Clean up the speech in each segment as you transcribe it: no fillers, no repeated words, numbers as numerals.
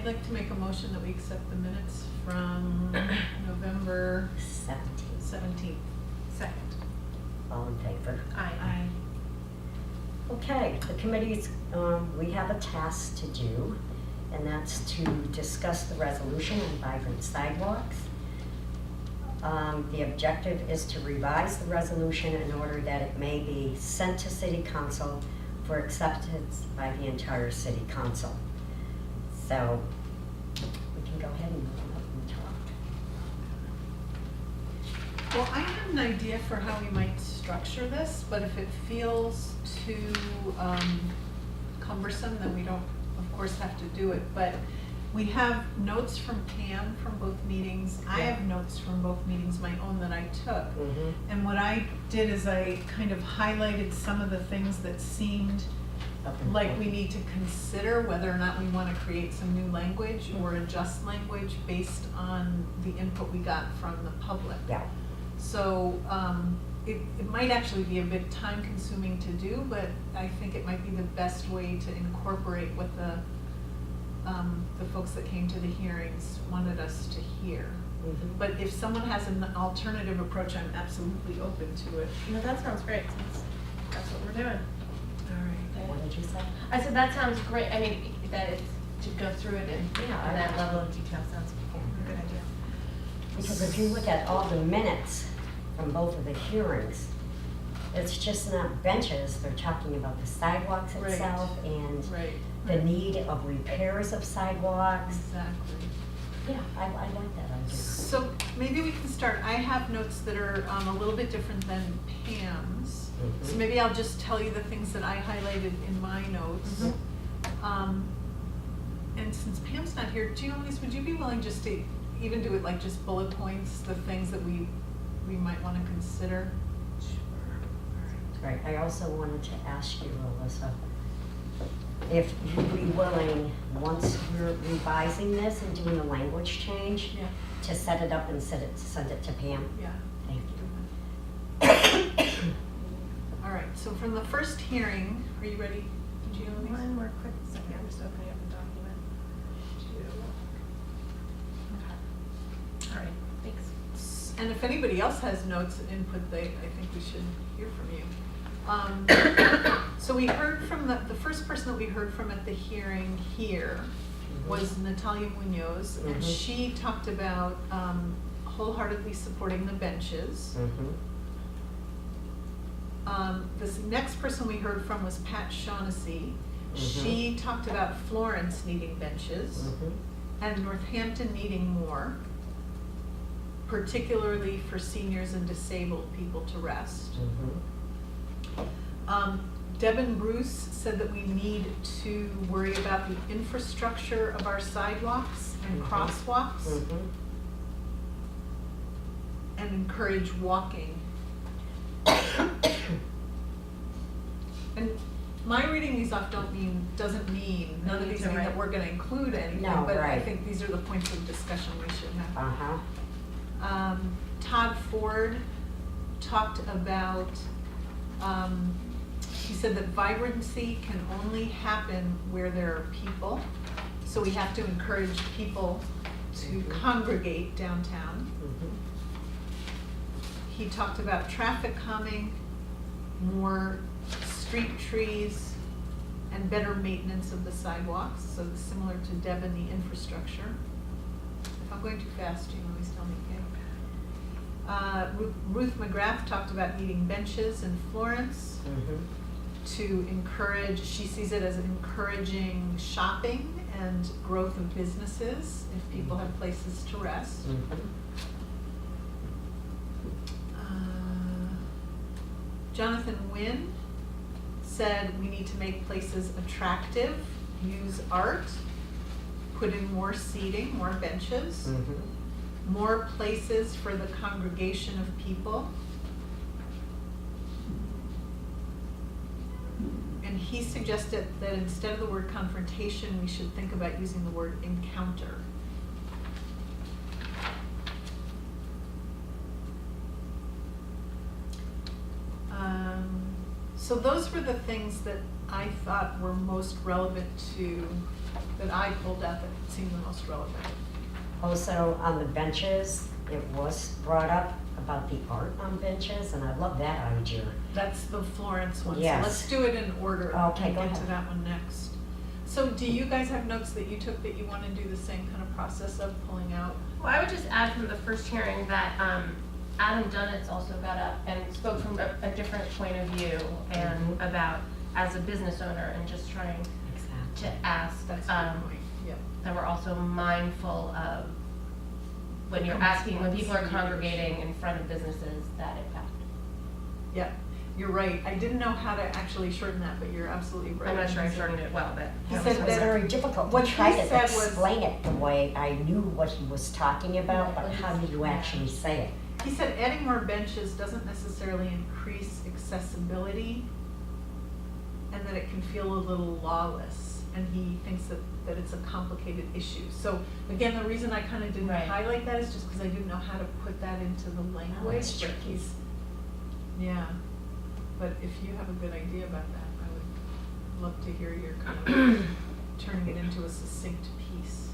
like to make a motion that we accept the minutes from November 17th. Second. All in favor? Aye. Okay, the committees, we have a task to do, and that's to discuss the resolution on vibrant sidewalks. The objective is to revise the resolution in order that it may be sent to City Council for acceptance by the entire City Council. So we can go ahead and move up and talk. Well, I have an idea for how we might structure this, but if it feels too cumbersome, then we don't, of course, have to do it. But we have notes from Pam from both meetings. I have notes from both meetings, my own that I took. And what I did is I kind of highlighted some of the things that seemed like we need to consider whether or not we want to create some new language or adjust language based on the input we got from the public. Yeah. So it might actually be a bit time consuming to do, but I think it might be the best way to incorporate what the folks that came to the hearings wanted us to hear. But if someone has an alternative approach, I'm absolutely open to it. No, that sounds great. That's what we're doing. All right. What did you say? I said that sounds great. I mean, that it's to go through it and Yeah, that level of detail sounds a good idea. Because if you look at all the minutes from both of the hearings, it's just not benches. They're talking about the sidewalks Right. itself and Right. the need of repairs of sidewalks. Exactly. Yeah, I like that idea. So maybe we can start. I have notes that are a little bit different than Pam's. So maybe I'll just tell you the things that I highlighted in my notes. And since Pam's not here, Giannis, would you be willing just to even do it like just bullet points, the things that we might want to consider? Right, I also wanted to ask you, Alyssa, if you'd be willing, once we're revising this and doing a language change, Yeah. to set it up and send it to Pam. Yeah. Thank you. All right, so from the first hearing, are you ready, Giannis? One more quick second. I'm just opening up the document. Okay. All right. Thanks. And if anybody else has notes and input, I think we should hear from you. So we heard from the first person that we heard from at the hearing here was Natalia Munoz, and she talked about wholeheartedly supporting the benches. This next person we heard from was Pat Shaughnessy. She talked about Florence needing benches and Northampton needing more, particularly for seniors and disabled people to rest. Deb and Bruce said that we need to worry about the infrastructure of our sidewalks and crosswalks and encourage walking. And my reading these off doesn't mean, none of these mean that we're gonna include anything, No, but I right. think these are the points of discussion we should have. Uh-huh. Todd Ford talked about, he said that vibrancy can only happen where there are people. So we have to encourage people to congregate downtown. He talked about traffic calming, more street trees, and better maintenance of the sidewalks. So similar to Deb and the infrastructure. If I'm going too fast, you always tell me, okay? Ruth McGrath talked about needing benches in Florence to encourage, she sees it as encouraging shopping and growth of businesses if people have places to rest. Jonathan Wynn said we need to make places attractive, use art, put in more seating, more benches, more places for the congregation of people. And he suggested that instead of the word confrontation, we should think about using the word encounter. So those were the things that I thought were most relevant to that I pulled out that seemed the most relevant. Also, on the benches, it was brought up about the art on benches, and I love that idea. That's the Florence one, so Yes. let's do it in order. Okay, and go get to ahead. that one next. So do you guys have notes that you took that you want to do the same kind of process of pulling out? Well, I would just add from the first hearing that Adam Dunitz also got up and spoke from a different point of view and Mhm. about as a business owner and just trying Exactly. to ask That's a good point, yep. that we're also mindful of when you're asking, when people are congregating in front of businesses, that impact. Yep, you're right. I didn't know how to actually shorten that, but you're absolutely right. I'm not sure I shortened it well, but. He It said was that- very difficult what to he try to said was- explain it the way I knew what he was talking about, but how do you actually say it? He said adding more benches doesn't necessarily increase accessibility, and that it can feel a little lawless, and he thinks that it's a complicated issue. So again, the reason I kind of didn't Right. highlight that is just because I didn't know how to put that into the language. that's but tricky. he's- Yeah, but if you have a good idea about that, I would love to hear your kind of turning it into a succinct piece.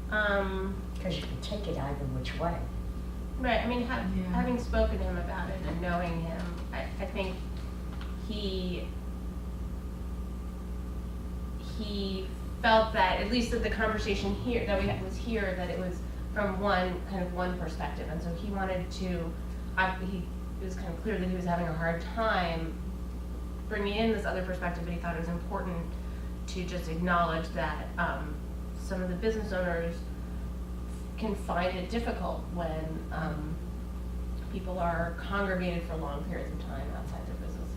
Because you can take it either which way. Right, I mean, Yeah. having spoken to him about it and knowing him, I think he felt that, at least that the conversation here, that we had was here, that it was from one perspective, and so he wanted to, it was kind of clear that he was having a hard time bringing in this other perspective, but he thought it was important to just acknowledge that, some of the business owners can find it difficult when people are congregated for long periods of time outside their businesses.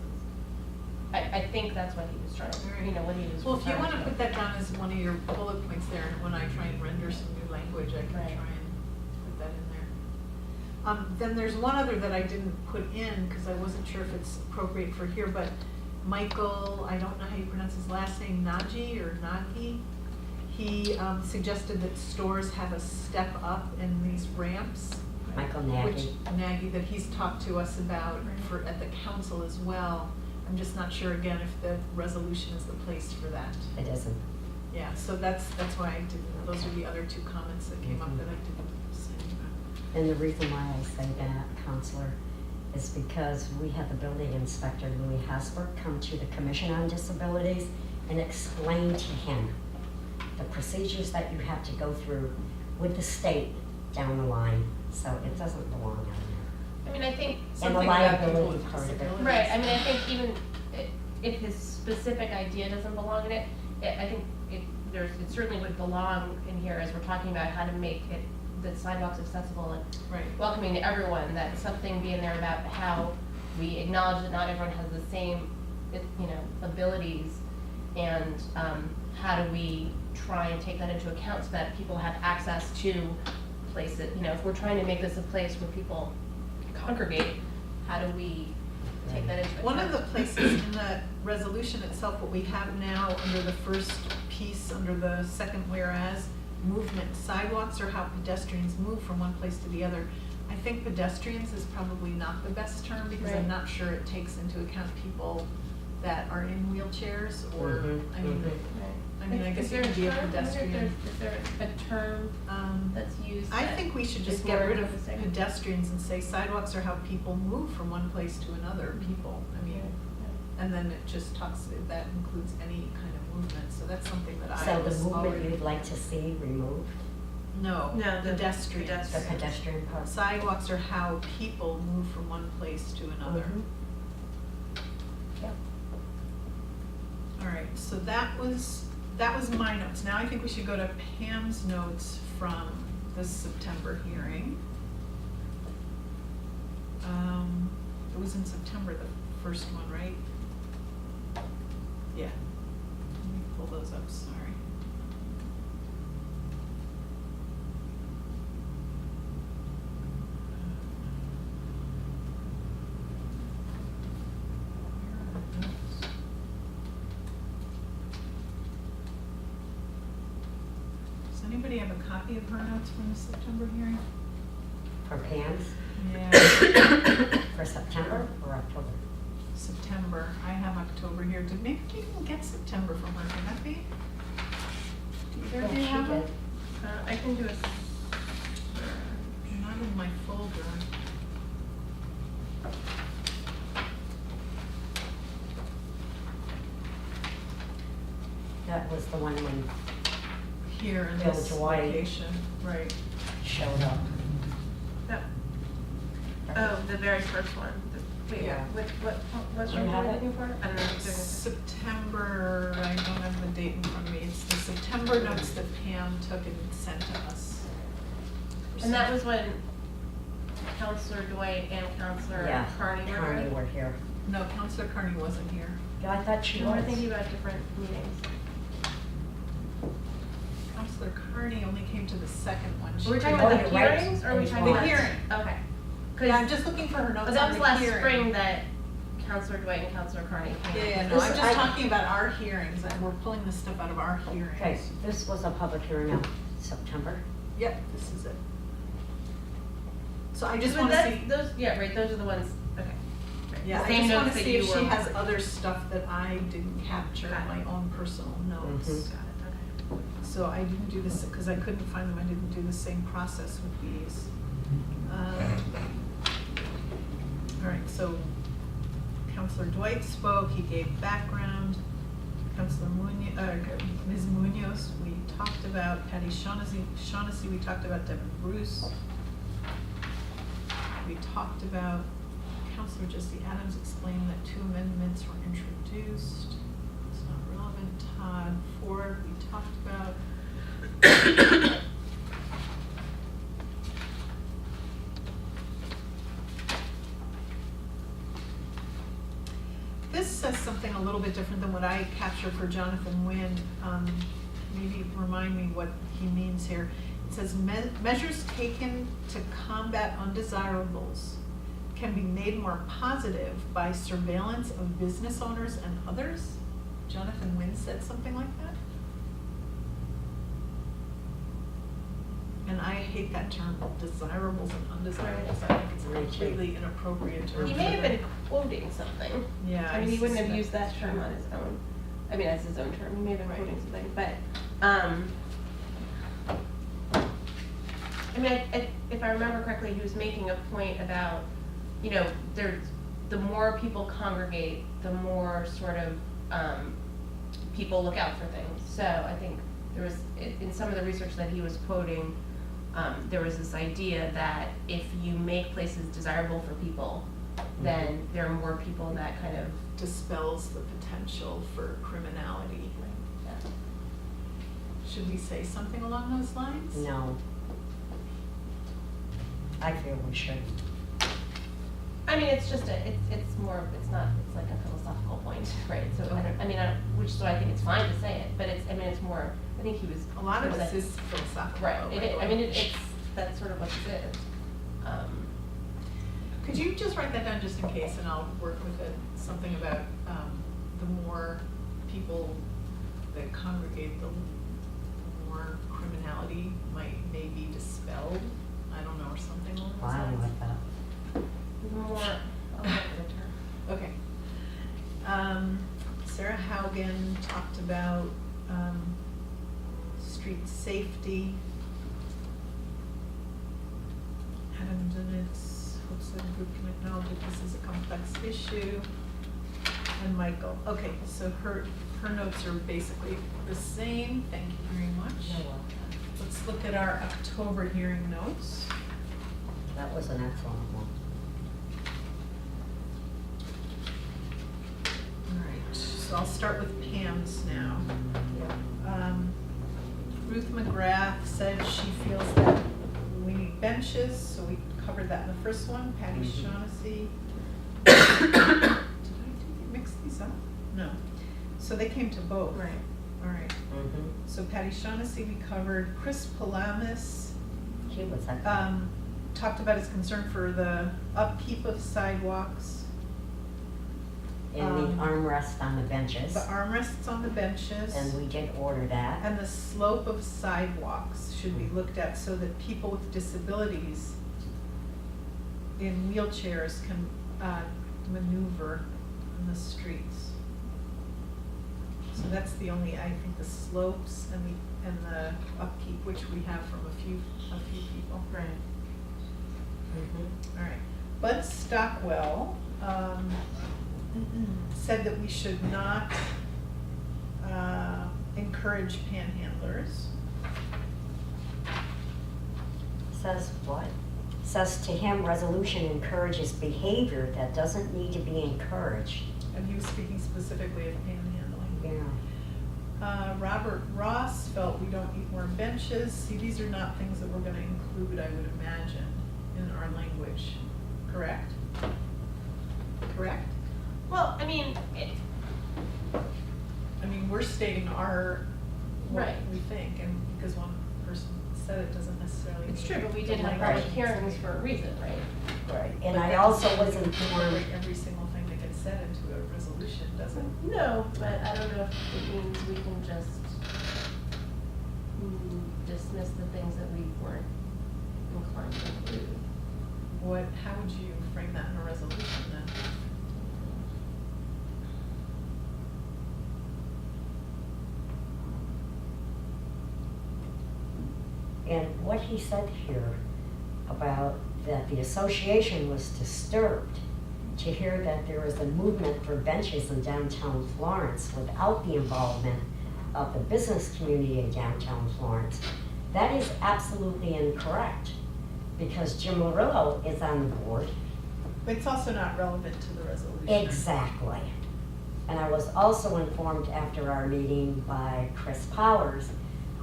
I think that's what he was trying, what he was. Well, if you referring want to to. put that down as one of your bullet points there, and when I try and render some new language, I can Right. try and put that in there. Then there's one other that I didn't put in, because I wasn't sure if it's appropriate for here, but Michael, I don't know how you pronounce his last name, Nagy, he suggested that stores have a step up in these ramps. Michael Which, Nagy. Nagy, that he's talked to us about for, at the council as well. I'm just not sure, again, if the resolution is the place for that. It isn't. Yeah, so that's why I didn't, those are the other two comments that came up that I didn't say about. And the reason why I say that, Counselor, is because we had the building inspector, Louis Hasbrook, come to the Commission on Disabilities and explain to him the procedures that you have to go through with the state down the line, so it doesn't belong on there. I mean, I think. And the Something about people liability with part of it. disabilities. Right, I mean, I think even if his specific idea doesn't belong in it, I think it certainly would belong in here as we're talking about how to make it, the sidewalks accessible and Right. welcoming to everyone, that something be in there about how we acknowledge that not everyone has the same, abilities, and how do we try and take that into account so that people have access to places, if we're trying to make this a place where people congregate, how do we take that into account? One of the places in the resolution itself, what we have now under the first piece, under the second whereas, movement, sidewalks are how pedestrians move from one place to the other. I think pedestrians is probably not the best term, because Right. I'm not sure it takes into account people that are in wheelchairs, or, I mean, Right. I guess Is you there could be a term? pedestrian. Is there a term that's used? I that think we should is just get more rid of specific? pedestrians and say sidewalks are how people move from one place to another, people, I mean, and then it just talks, that includes any kind of movement, so that's something that I So was the movement already. you'd like to see removed, No, No, the pedestrians. the pedestrian part? Sidewalks are how people move from one place to another. Mhm. Yep. All right, so that was my notes. Now I think we should go to Pam's notes from the September hearing. It was in September, the first one, right? Yeah. Let me pull those up, sorry. Where are our notes? Does anybody have a copy of her notes from the September hearing? For Pam's, Yeah, for September or October? September. I have October here. Maybe we didn't get September from her, could that be? Either Oh, of you she have them? did. I can do a. Not in my folder. That was the one when Here in Bill this Dwight. location, right. showed up. That, oh, the very first one. Wait, Yeah. what Do you one have are we it? looking for? I don't know. if they're gonna- September, I don't have the date in front of me, it's the September notes that Pam took and sent to us. And that was when Counselor Dwight and Counselor Yeah, Carney were Carney here? were here. No, Counselor Carney wasn't here. Yeah, I thought she No, was. we're thinking about different meetings. Counselor Carney only came to the second one. She Were we talking came- Oh, about the you're right. hearings, or are we The talking about? hearing. Okay. Yeah, I'm just looking for her notes on the That was last hearing. spring that Counselor Dwight and Counselor Carney came. Yeah, no, This- I'm just I- talking about our hearings, and we're pulling this stuff out of our hearings. Okay, this was a public hearing in September. Yep, this is it. So I just But wanna that's- see, Those, yeah, right, those are the ones, okay. Right. yeah, The I same just wanna notes that see if you she were- has other stuff that I didn't capture Got in it. my own personal notes. Mhm. Got it, okay. So I didn't do this, because I couldn't find them, I didn't do the same process with these. All right, so Counselor Dwight spoke, he gave background. Counselor Ms. Munoz, we talked about. Patty Shaughnessy, we talked about. Devin Bruce. We talked about. Counselor Jesse Adams explained that 2 amendments were introduced. It's not relevant. Todd Ford, we talked about. This says something a little bit different than what I captured for Jonathan Wynn. Maybe remind me what he means here. It says measures taken to combat undesirables can be made more positive by surveillance of business owners and others. Jonathan Wynn said something like that. And I hate that term, desirables and undesirables. I think it's a Right. completely inappropriate term. He for may have the- been quoting something. Yeah. I mean, he wouldn't have suspect used that that's term true. on his own, I mean, as his own term, he may have been Right. quoting something, but, I mean, if I remember correctly, he was making a point about, you know, the more people congregate, the more sort of, people look out for things. So I think there was, in some of the research that he was quoting, there was this idea that if you make places desirable for people, then there are more people that kind of. Dispels the potential for criminality. Should we say something along those lines? No. I feel we should. I mean, it's just it's more, it's not, it's like a philosophical point, right? So I don't, I mean, so I think it's fine to say it, but it's more, I think he was. A lot of was this that- is philosophical. Right, though, it is, I mean, it's, that's sort of what it is. Could you just write that down just in case, and I'll work with it, something about, the more people that congregate, the more criminality may be dispelled, I don't know, or something along those I lines. like that. More, I'll look at the term. Okay. Sarah Haugen talked about, street safety. Adam Dinitz hopes that the group can acknowledge that this is a complex issue. And Michael, okay, so her notes are basically the same, thank you very much. You're welcome. Let's look at our October hearing notes. That was an excellent one. All right, so I'll start with Pam's now. Ruth McGrath said she feels that we need benches, so we covered that in the first one. Patty Mhm. Shaughnessy. Did I mix these up? No. So they came to both. Right. All right. Mm-hmm. So Patty Shaughnessy we covered. Chris Palamas He was like, talked about his concern for the upkeep of sidewalks. and the armrest on the benches. The armrests on the benches. And we did order that. And the slope of sidewalks should be looked at so that people with disabilities in wheelchairs can maneuver in the streets. So that's the only, I think, the slopes and the upkeep, which we have from a few people. Right. Mhm. All right. Bud Stockwell said that we should not encourage panhandlers. Says what? Says to him, resolution encourages behavior that doesn't need to be encouraged. And he was speaking specifically of panhandling. Yeah. Robert Ross felt we don't need more benches. See, these are not things that we're gonna include, I would imagine, in our language, correct? Correct? Well, I mean, I mean, we're stating what Right. we think, and because one person said it doesn't necessarily mean. it's true, but we did the have language public needs to hearings be- for a reason, right? Right. And But I that also doesn't was incorporate informed, every single thing that gets said into a resolution, does it? No, but I don't know if it means we can just dismiss the things that we weren't inclined to include. How would you frame that in a resolution then? and what he said here about that the association was disturbed to hear that there is a movement for benches in downtown Florence without the involvement of the business community in downtown Florence. That is absolutely incorrect, because Jim Murillo is on the board. But it's also not relevant to the resolution. Exactly. And I was also informed after our meeting by Chris Powers,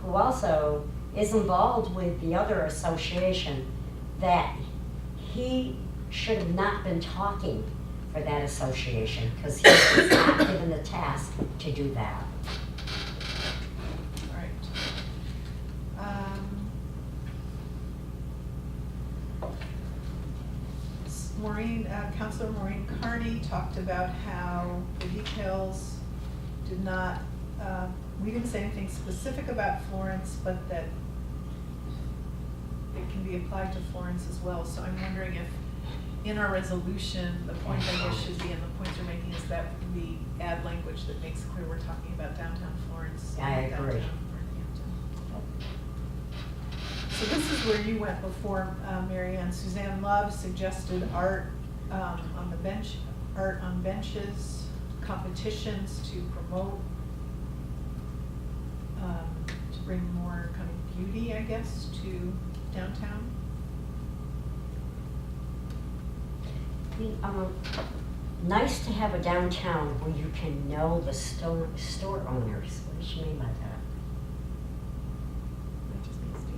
who also is involved with the other association, that he should have not been talking for that association, because he was not given the task to do that. All right. Councilor Maureen Carney talked about how the details did not, we didn't say anything specific about Florence, but that it can be applied to Florence as well. So I'm wondering if in our resolution, the point I guess should be, and the points you're making, is that we add language that makes clear we're talking about downtown Florence. I and agree. downtown Northampton. So this is where you went before, Mary Ann. Suzanne Love suggested art on the bench, art on benches, competitions to promote, to bring more kind of beauty, I guess, to downtown. Nice to have a downtown where you can know the store owners. What does she mean by that? That just means Gina.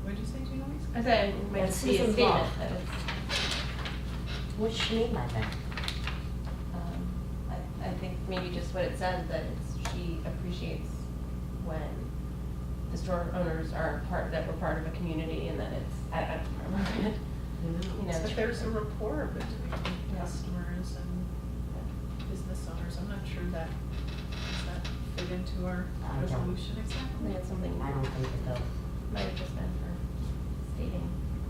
What did you say, Gina? I said it might That's just be a Susan statement Love. that it's, What does she mean by that? I think maybe just what it says, that it's, she appreciates when the store owners are that we're part of a community, and that it's, I don't remember it. You know, But there's a rapport between Yeah. customers and business owners. I'm not sure that, does that fit into our I don't. resolution I exactly? think it's something, I don't think it does. might have just been for stating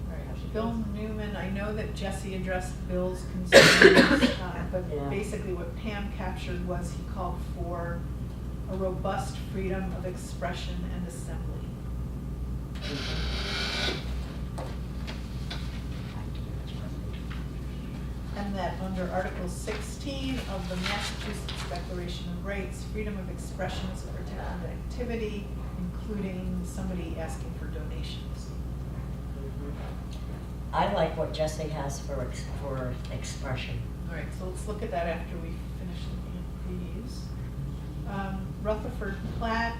All how she right, Bill feels. Newman, I know that Jesse addressed Bill's concerns, but Yeah. basically what Pam captured was he called for a robust freedom of expression and assembly. And that under Article 16 of the Massachusetts Declaration of Rights, freedom of expression is a protected activity, including somebody asking for donations. I like what Jesse has for expression. All right, so let's look at that after we finish looking at these. Rutherford Platt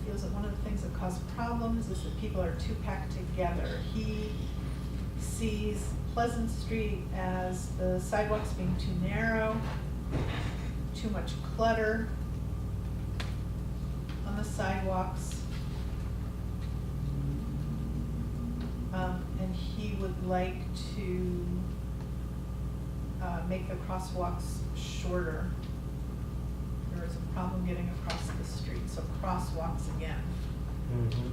feels that one of the things that cause problems is that people are too packed together. He sees Pleasant Street as the sidewalks being too narrow, too much clutter on the sidewalks. And he would like to make the crosswalks shorter. There is a problem getting across the street, so crosswalks again. Mm-hmm.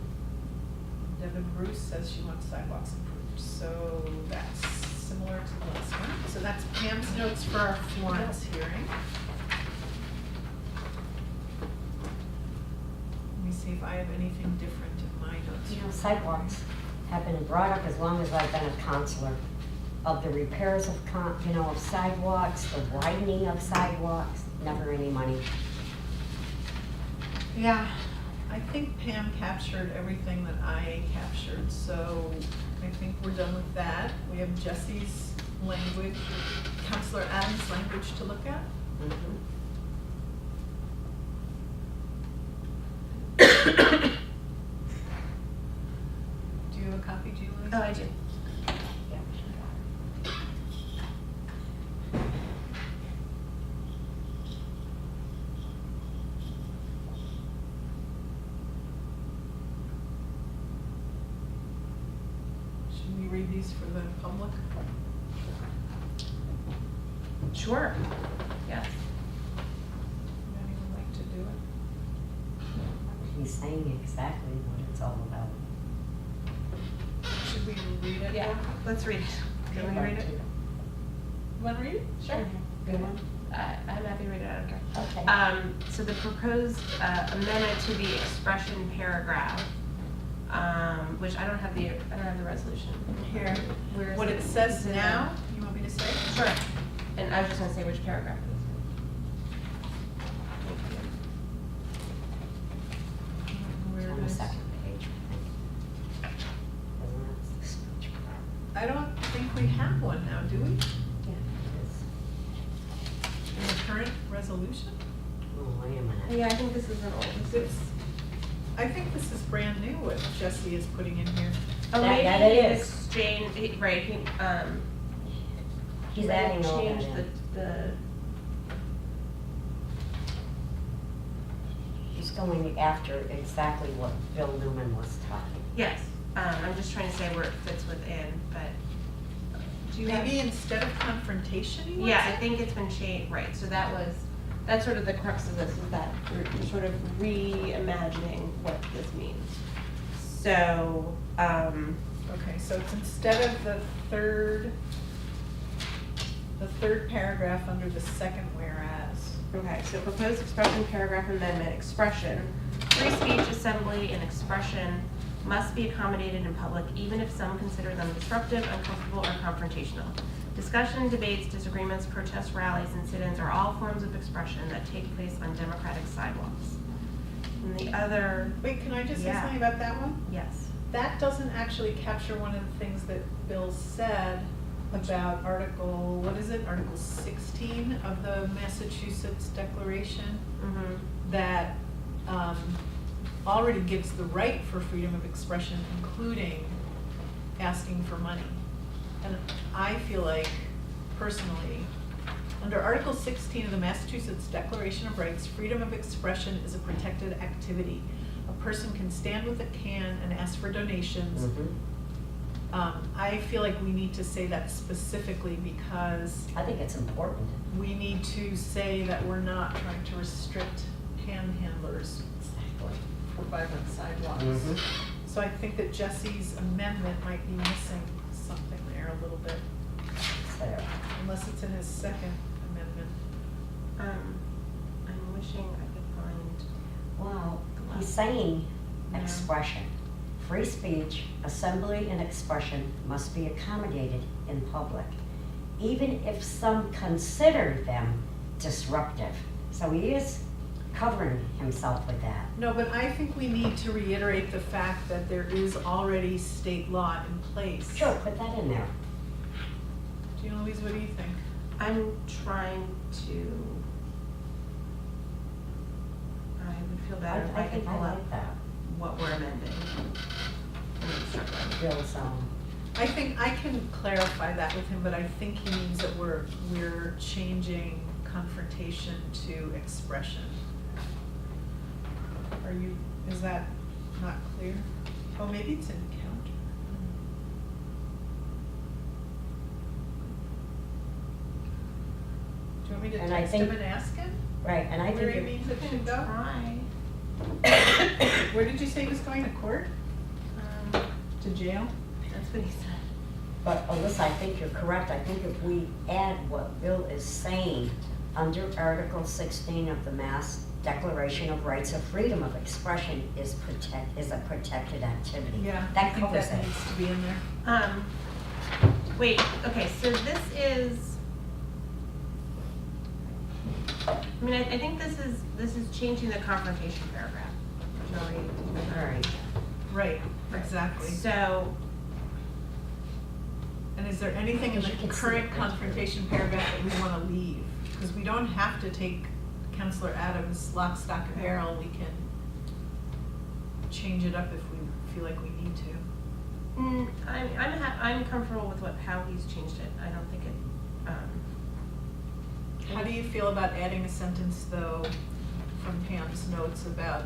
Devin Bruce says she wants sidewalks improved, so that's similar to the last one. So that's Pam's notes for our Florence hearing. see if I have anything different in my notes. You know, sidewalks have been brought up as long as I've been a counselor, of the repairs of of sidewalks, the widening of sidewalks, never any money. Yeah, I think Pam captured everything that I captured, so I think we're done with that. We have Jesse's language, Counselor Adams' language to look at. Do you have a copy, Julie? Oh, I do. Should we read these for the public? Sure. Yes. Would anyone like to do it? He's saying exactly what it's all about. Should we read it? Yeah, let's read it. Do you want me to read it? You want to read it? Sure. Good one? I'm happy to read it, I don't care. Okay. So the proposed amendment to the expression paragraph, which I don't have the resolution. Here, Where is what it says Is it now, you want me to say? Sure. And I was just gonna say which paragraph it Where On it the is. second page, I think. Isn't that the speech part? I don't think we have one now, do we? Yeah, it is. In the current resolution? Oh, wait a minute. Yeah, I think this is an old. I think this is brand new, what Jesse is putting in here. Oh, That- maybe that it he is. exchanged, right, He's might have adding all that changed in. the, He's going after exactly what Bill Newman was talking. yes, I'm just trying to say where it fits within, but do you have? Maybe instead of confrontation, he wants Yeah, I it? think it's been changed, right, so that's sort of the crux of this, is that we're sort of reimagining what this means. So, Okay, so it's instead of the third paragraph under the second whereas. okay, so proposed expression paragraph amendment, expression, free speech, assembly, and expression must be accommodated in public, even if some consider them disruptive, uncomfortable, or confrontational. Discussion, debates, disagreements, protests, rallies, and sit-ins are all forms of expression that take place on democratic sidewalks. And the other, Wait, can I just say Yeah. something about that one? yes, That doesn't actually capture one of the things that Bill said about Article 16 of the Massachusetts Declaration, mm-hmm, that already gives the right for freedom of expression, including asking for money. And I feel like, personally, under Article 16 of the Massachusetts Declaration of Rights, freedom of expression is a protected activity. A person can stand with a can and ask for donations. I feel like we need to say that specifically because I think it's important. we need to say that we're not trying to restrict panhandlers Exactly. for vibrant sidewalks. Mhm. So I think that Jesse's amendment might be missing something there a little bit, So, unless it's in his second amendment. I'm wishing I could find, well, he's saying Yeah. expression. Free speech, assembly, and expression must be accommodated in public, even if some consider them disruptive. So he is covering himself with that. No, but I think we need to reiterate the fact that there is already state law in place. Sure, put that in there. Jean Louise, what do you think? I'm trying to, I would feel better if I could think I pull up like that. what we're amending. And then start with. Bill's, I think I can clarify that with him, but I think he means that we're changing confrontation to expression. Is that not clear? Oh, maybe it's encounter. Do you want me to And I text him think- and ask him right, and I where he think, means it should go? Try. Where did you say he was going, to court? To jail? That's what he said. but Alyssa, I think you're correct. I think if we add what Bill is saying under Article 16 of the Mass Declaration of Rights of Freedom of Expression is a protected activity. Yeah, I That think covers that it. needs to be in there. Wait, okay, so this is, I mean, I think this is changing the confrontation paragraph. Joey. All right. Right, exactly. So, And is there anything in the You can see current it. confrontation paragraph that we want to leave? Because we don't have to take Counselor Adams' lock, stock, and barrel. We can change it up if we feel like we need to. I'm comfortable with how he's changed it. I don't think it, How do you feel about adding a sentence, though, from Pam's notes about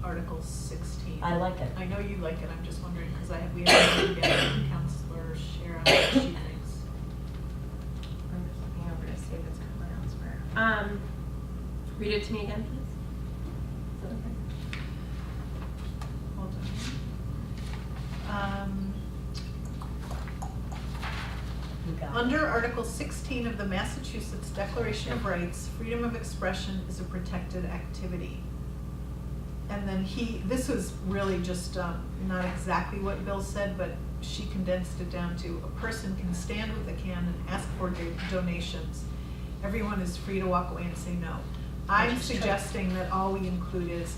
Article 16? I like it. I know you like it, I'm just wondering, because we haven't been getting Counselor Sharon what she thinks. I'm just looking over to see if it's covered elsewhere. Read it to me again, please. Is that okay? Hold on. You got it. Under Article 16 of the Massachusetts Declaration of Rights, freedom of expression is a protected activity. And then this was really just not exactly what Bill said, but she condensed it down to: a person can stand with a can and ask for donations. Everyone is free to walk away and say no. I'm Which is true. suggesting that all we include is,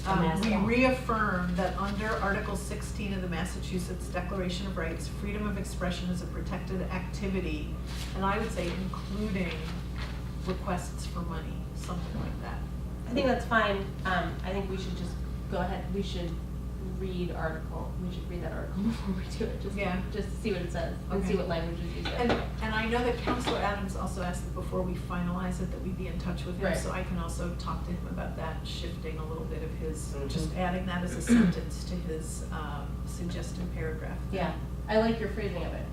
The mass we law. reaffirm that under Article 16 of the Massachusetts Declaration of Rights, freedom of expression is a protected activity, and I would say including requests for money, something like that. I think that's fine. I think we should just go ahead, we should read that article before we do it, Yeah. just to see what it says, and see Okay. what language is used. And I know that Counselor Adams also asked that before we finalize it, that we be in touch with him, Right. so I can also talk to him about that, shifting a little bit of his, Mhm. just adding that as a sentence to his suggested paragraph. Yeah, I like your phrasing of it.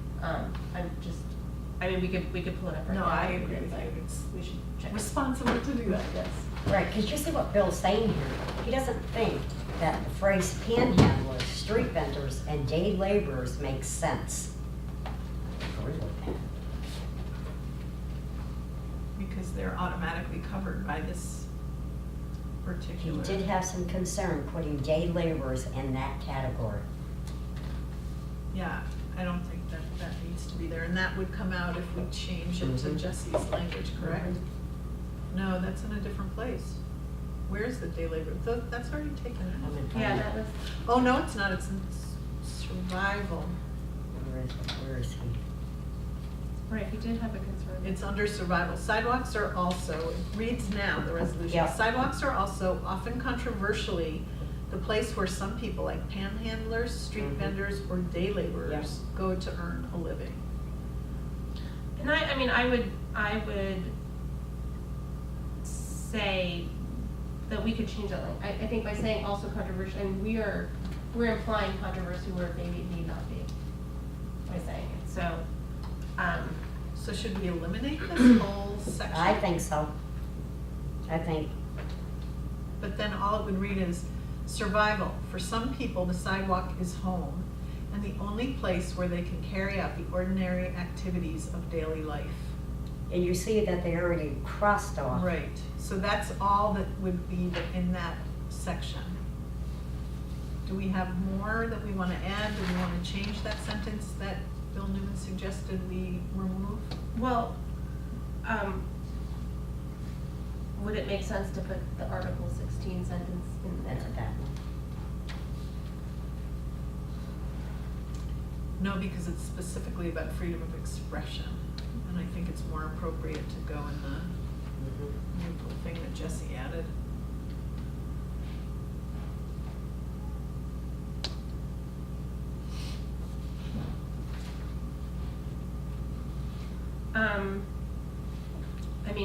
We could pull it up right now. No, I agree with but you. It's We should check it. responsible to do that, yes. Right, because you see what Bill's saying here. He doesn't think that the phrase panhandlers, street vendors, and day laborers makes sense. I agree with that. Because they're automatically covered by this He particular. did have some concern putting day laborers in that category. Yeah, I don't think that needs to be there, and that would come out if we change it to Mhm. Jesse's language, correct? No, that's in a different place. Where's the day labor? That's already taken I'm out. in Yeah, front that was, Oh, no, it's not, it's in survival. Where is he? right, he did have a concern. It's under survival. Sidewalks are also, it reads now, the resolution. Yeah. Sidewalks are also often controversially the place where some people, like panhandlers, street Mhm. vendors, or day laborers go to earn a living. And I would say that we could change that line. I think by saying also controversial, and we're implying controversy where maybe it need not be by saying it, so, So should we eliminate this whole section? I think so. I think, But then all it would read is, survival. For some people, the sidewalk is home and the only place where they can carry out the ordinary activities of daily life. and you see that they already crossed off. Right, so that's all that would be in that section. Do we have more that we want to add? Do we want to change that sentence that Bill Newman suggested we remove? well, would it make sense to put the Article 16 sentence in there? That's that one. No, because it's specifically about freedom of expression, and I think it's more appropriate to go in the Mhm. new thing that Jesse added.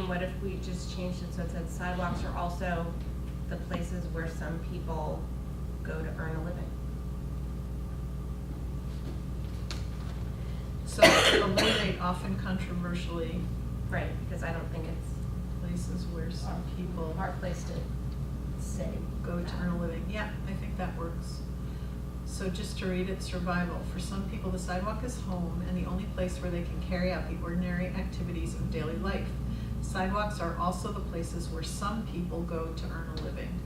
What if we just changed it so it said sidewalks are also the places where some people go to earn a living? So eliminate often controversially Right, because I don't think it's places where some people our place to say. go to earn a living. Yeah, I think that works. So just to read it, survival. For some people, the sidewalk is home and the only place where they can carry out the ordinary activities of daily life. Sidewalks are also the places where some people go to earn a living.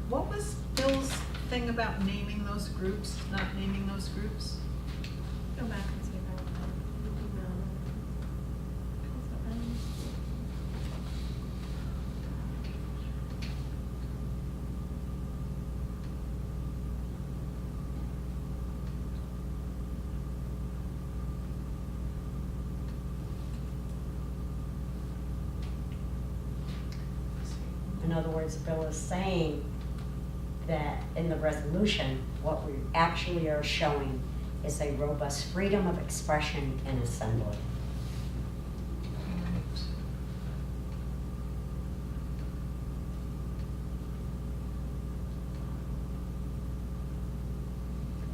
What was Bill's thing about naming those groups, not naming those groups? Go back and see if I can find the email. In other words, Bill is saying that in the resolution, what we actually are showing is a robust freedom of expression and assembly.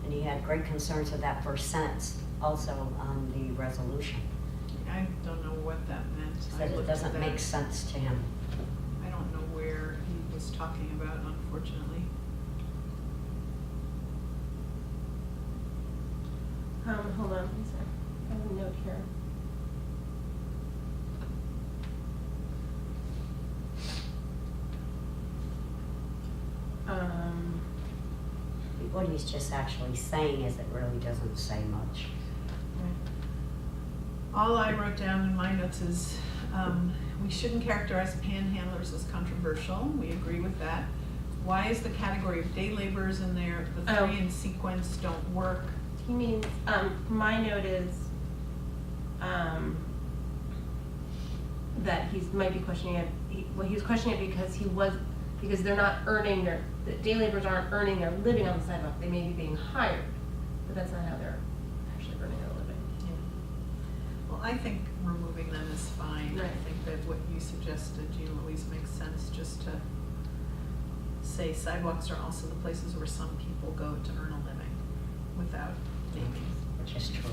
And he had great concerns with that first sentence also on the resolution. I don't know what that meant. I Said it looked at doesn't that. make sense to him. I don't know where he was talking about, unfortunately. Hold on, one sec. I have a note here. What he's just actually saying is it really doesn't say much. All I wrote down in my notes is, we shouldn't characterize panhandlers as controversial. We agree with that. Why is the category of day laborers in there? The Oh. three in sequence don't work. He means, my note is, that might be questioning it, he was questioning it because they're not earning the day laborers aren't earning their living on the sidewalk, they may be being hired, but that's not how they're actually earning their living. Well, I think removing them is fine. Right. I think that what you suggested, Jean Louise, makes sense, just to say sidewalks are also the places where some people go to earn a living without naming. Which is true.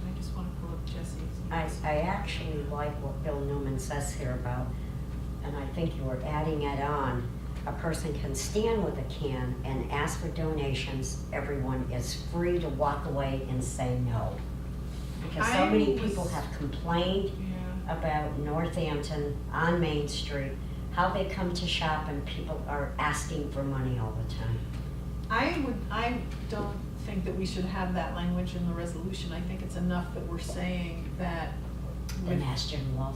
I just want to pull up Jesse's. I actually like what Bill Newman says here about, and I think you were adding it on, a person can stand with a can and ask for donations. Everyone is free to walk away and say no. Because so many people have complained Yeah. about Northampton on Main Street, how they come to shop and people are asking for money all the time. I don't think that we should have that language in the resolution. I think it's enough that we're saying that The with, Mass General Law.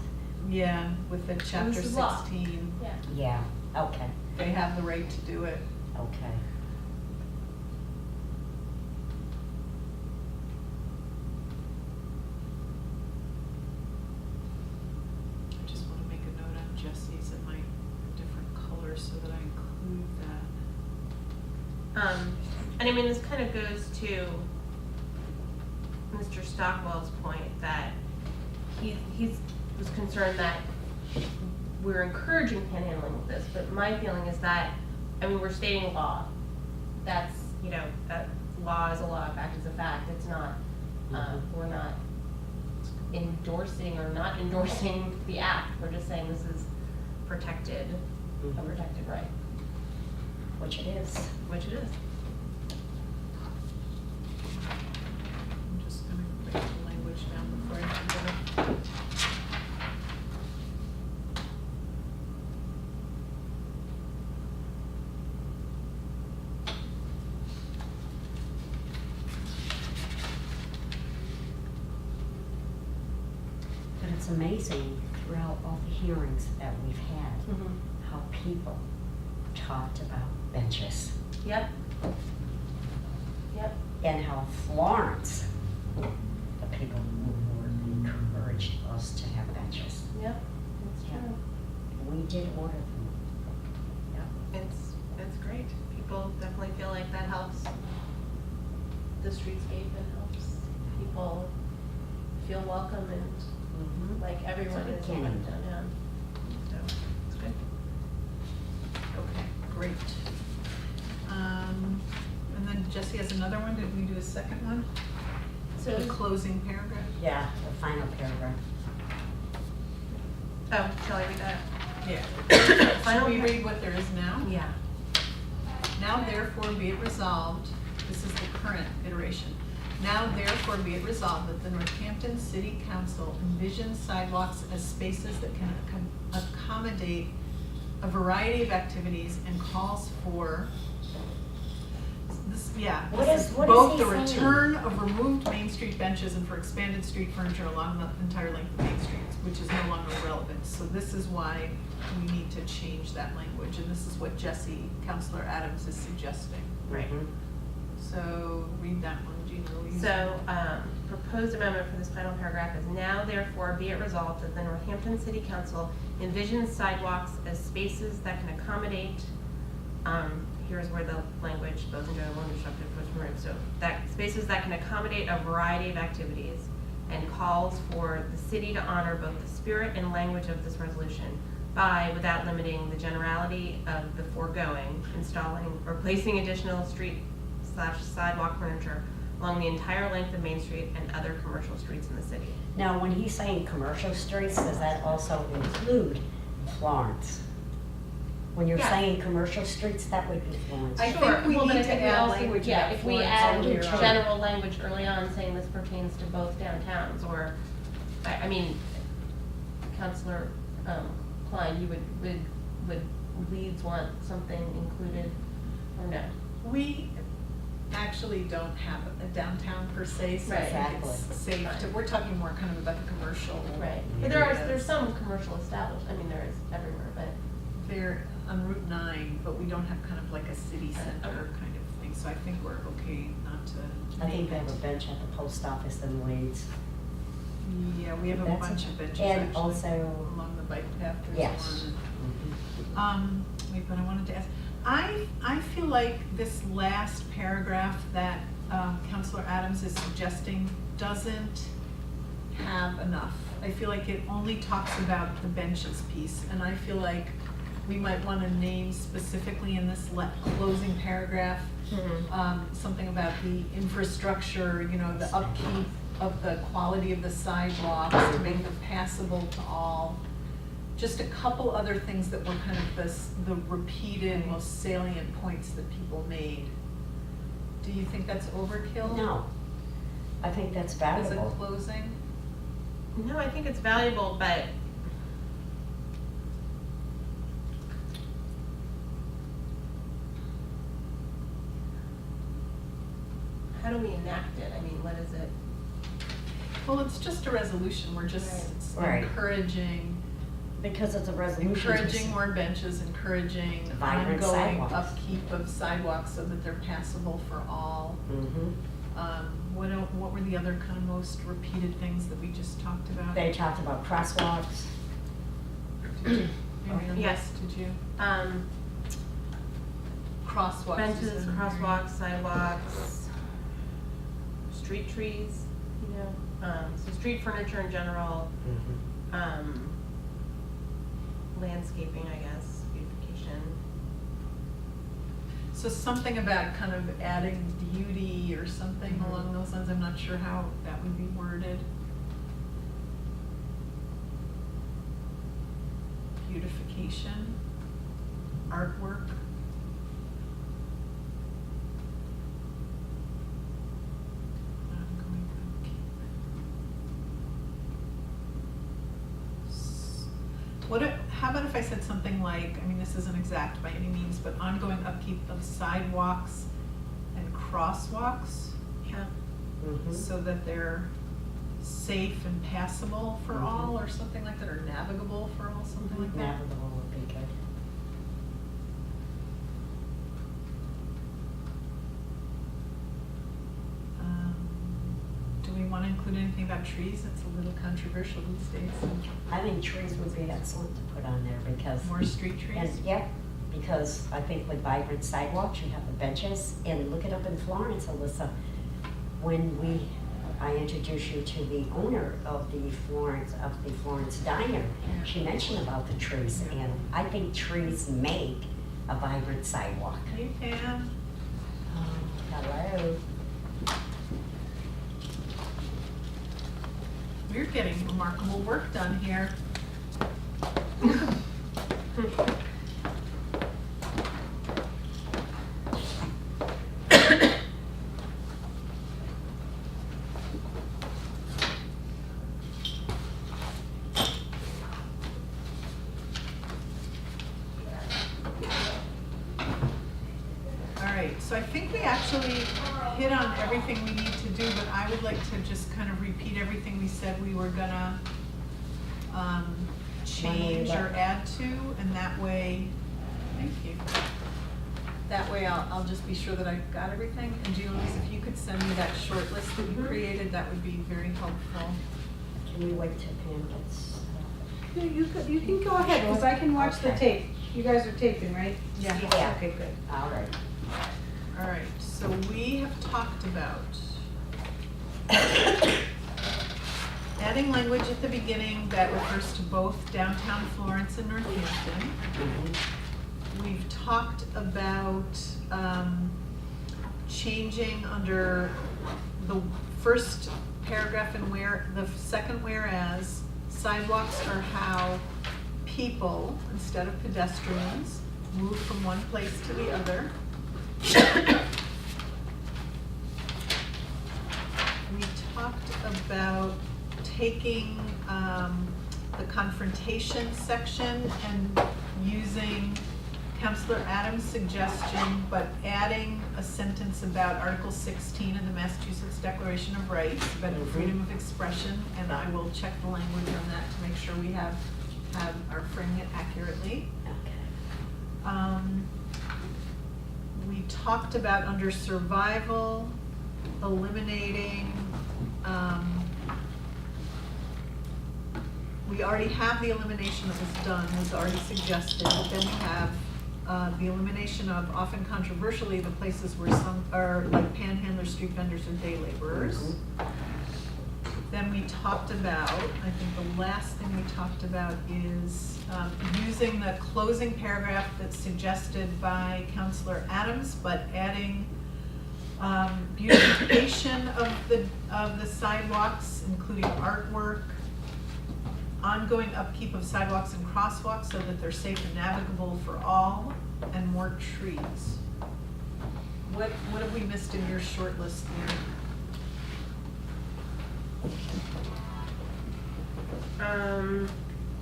yeah, with the chapter This is law. 16, Yeah. Yeah, okay, they have the right to do it. okay. I just want to make a note on Jesse's in my different colors so that I include that. And I mean, this kind of goes to Mr. Stockwell's point that he was concerned that we're encouraging panhandling with this, but my feeling is that, I mean, we're stating law. That's, you know, that law is a law, fact is a fact. It's not, we're not endorsing or not endorsing the act. We're just saying this is protected, a protected right, Which it is. which it is. I'm just going to write the language down before I forget it. But it's amazing throughout all the hearings that we've had, how people talked about benches Yep. Yep. and how Florence, the people who were encouraged us to have benches. Yep. It's Yeah. true. We did order them. Yeah. It's great. People definitely feel like that helps the streetscape and helps people feel welcome and like everyone It's a is beginning. downtown. So it's good. Okay, great. And then Jesse has another one. Did we do a second one? So, The closing paragraph? Yeah, the final paragraph. oh, shall I read that? Yeah. Final Should we par- read what there is now? Yeah. Now therefore be it resolved, this is the current iteration. Now therefore be it resolved that the Northampton City Council envisions sidewalks as spaces that can accommodate a variety of activities and calls for this, yeah. What this is he both the saying? return of removed Main Street benches and for expanded street furniture along the entire length of Main Street, which is no longer relevant. So this is why we need to change that language, and this is what Jesse, Counselor Adams, is suggesting. Right. Mhm. So read that one, Gina. Louise. So, proposed amendment for this final paragraph is now therefore be it resolved that the Northampton City Council envisions sidewalks as spaces that can accommodate, here's where the language, both enjoyable and disruptive, was removed. So that, spaces that can accommodate a variety of activities and calls for the city to honor both the spirit and language of this resolution by, without limiting the generality of the foregoing, installing or placing additional street/sidewalk furniture along the entire length of Main Street and other commercial streets in the city. Now, when he's saying commercial streets, does that also include Florence? When you're Yeah. saying commercial streets, that would be Florence. I think Sure. we Well, but need I to think we add also- language Yeah, about if we Florence add earlier on. general language early on saying this pertains to both downtowns, or, I mean, Counselor Klein, you would Leeds want something included, or no? We actually don't have a downtown per se, so I Right. think it's Exactly. safe to, we're talking more kind of about the commercial. Right, but there's areas. some commercial established, I mean, there is everywhere, but. They're on Route 9, but we don't have kind of like a city center Okay. kind of thing, so I think we're okay not to I think name they have a it. bench at the post office in Leeds. Yeah, we have a That's bunch it. of benches And actually also- along the bike path, there's Yes. one. Mhm. Wait, but I wanted to ask, I feel like this last paragraph that Counselor Adams is suggesting doesn't have enough. I feel like it only talks about the benches piece, and I feel like we might want to name specifically in this closing paragraph, something about the infrastructure, you know, the upkeep of the quality of the sidewalks to make them passable to all. Just a couple other things that were kind of the repeated, most salient points that people made. Do you think that's overkill? No, I think that's As a valuable. closing? No, I think it's valuable, but how do we enact it? I mean, what is it? Well, it's just a resolution, we're just Right. encouraging, Because it's a resolution. to- encouraging more benches, encouraging Vibrant ongoing sidewalks. upkeep of sidewalks so that they're passable for all. Mhm. What were the other kind of most repeated things that we just talked about? They talked about crosswalks. Maybe on Yes. this, did you? Crosswalks. you Benches, said, Mary. crosswalks, sidewalks, street trees, you know, so street furniture in general, Mhm. landscaping, I guess, beautification. So something about kind of adding beauty or something Mhm. along those lines, I'm not sure how that would be worded. Beautification, artwork. Ongoing upkeep. How about if I said something like, I mean, this isn't exact by any means, but ongoing upkeep of sidewalks and crosswalks Yeah. Mhm. so that they're safe and passable for Mhm. all, or something like that, or navigable for all, something like that? Navigable would be good. Do we want to include anything about trees? It's a little controversial these days. I think trees would be excellent to put on there because. More street trees? And, yeah, because I think with vibrant sidewalks, you have the benches, and look it up in Florence, Alyssa. When I introduced you to the owner of the Florence Diner, she mentioned about the trees, Yeah. and I think trees make a vibrant sidewalk. Hey Pam. Hello. We're getting remarkable work done here. Alright, so I think we actually hit on everything we need to do, but I would like to just kind of repeat everything we said we were gonna change or add to, and that way, thank you. That way I'll just be sure that I've got everything, and Louise, if you could send me that short list that you created, that would be very helpful. Can we wait till Pam gets? Yeah, you can go ahead, because I can watch the Okay. tape. You guys are taping, right? Yeah. Yeah. Okay, good. All right. Alright, so we have talked about adding language at the beginning that refers to both downtown Florence and Northampton. We've talked about changing under the first paragraph and the second whereas, sidewalks are how people, instead of pedestrians, move from one place to the other. We talked about taking the confrontation section and using Councilor Adams' suggestion, but adding a sentence about Article 16 of the Massachusetts Declaration of Rights, about freedom of expression, and I will check the language on that to make sure we are framing it accurately. Okay. We talked about under survival, eliminating, we already have the elimination that was done, was already suggested, but then we have the elimination of, often controversially, the places where some are like panhandlers, street vendors, or day laborers. Then we talked about, I think the last thing we talked about is using the closing paragraph that's suggested by Councilor Adams, but adding beautification of the sidewalks, including artwork, ongoing upkeep of sidewalks and crosswalks so that they're safe and navigable for all, and more trees. What have we missed in your short list there?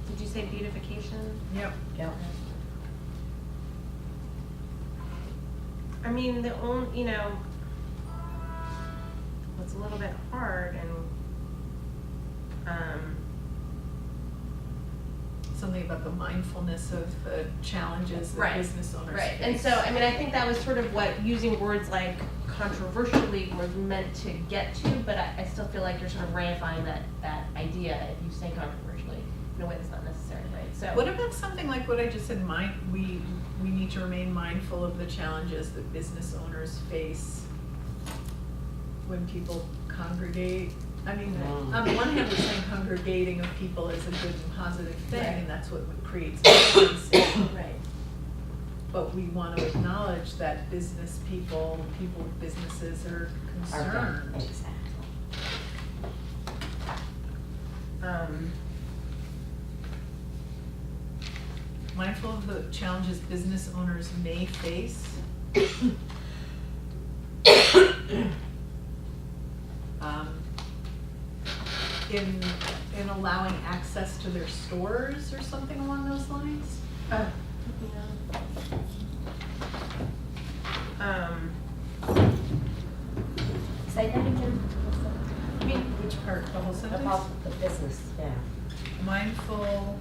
Did you say beautification? Yep. Yep. I mean, the only, what's a little bit hard and, Something about the mindfulness of the challenges that Right, business owners right, face. and so, I mean, I think that was sort of what using words like controversially was meant to get to, but I still feel like you're sort of reifying that idea if you say controversially in a way that's not necessary, right? So. What about something like what I just said, we need to remain mindful of the challenges that business owners face when people congregate? I mean, on the one hand, we're saying congregating of people is a good and positive thing, Right. and that's what creates business. Right. But we want to acknowledge that business people with businesses are concerned. Exactly. Mindful of the challenges business owners may face. In allowing access to their stores or something along those lines? Say that again. I mean, which part, the whole sentence? About the business, yeah. Mindful,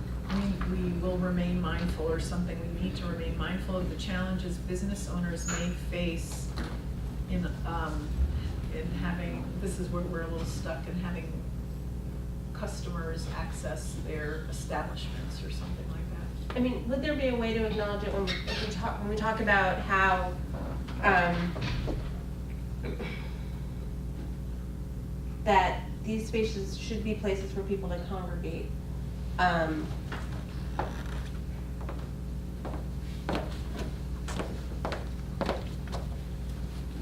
we will remain mindful, or something, we need to remain mindful of the challenges business owners may face in having, this is where we're a little stuck, in having customers access their establishments or something like that. I mean, would there be a way to acknowledge it when we talk about how, that these spaces should be places for people to congregate?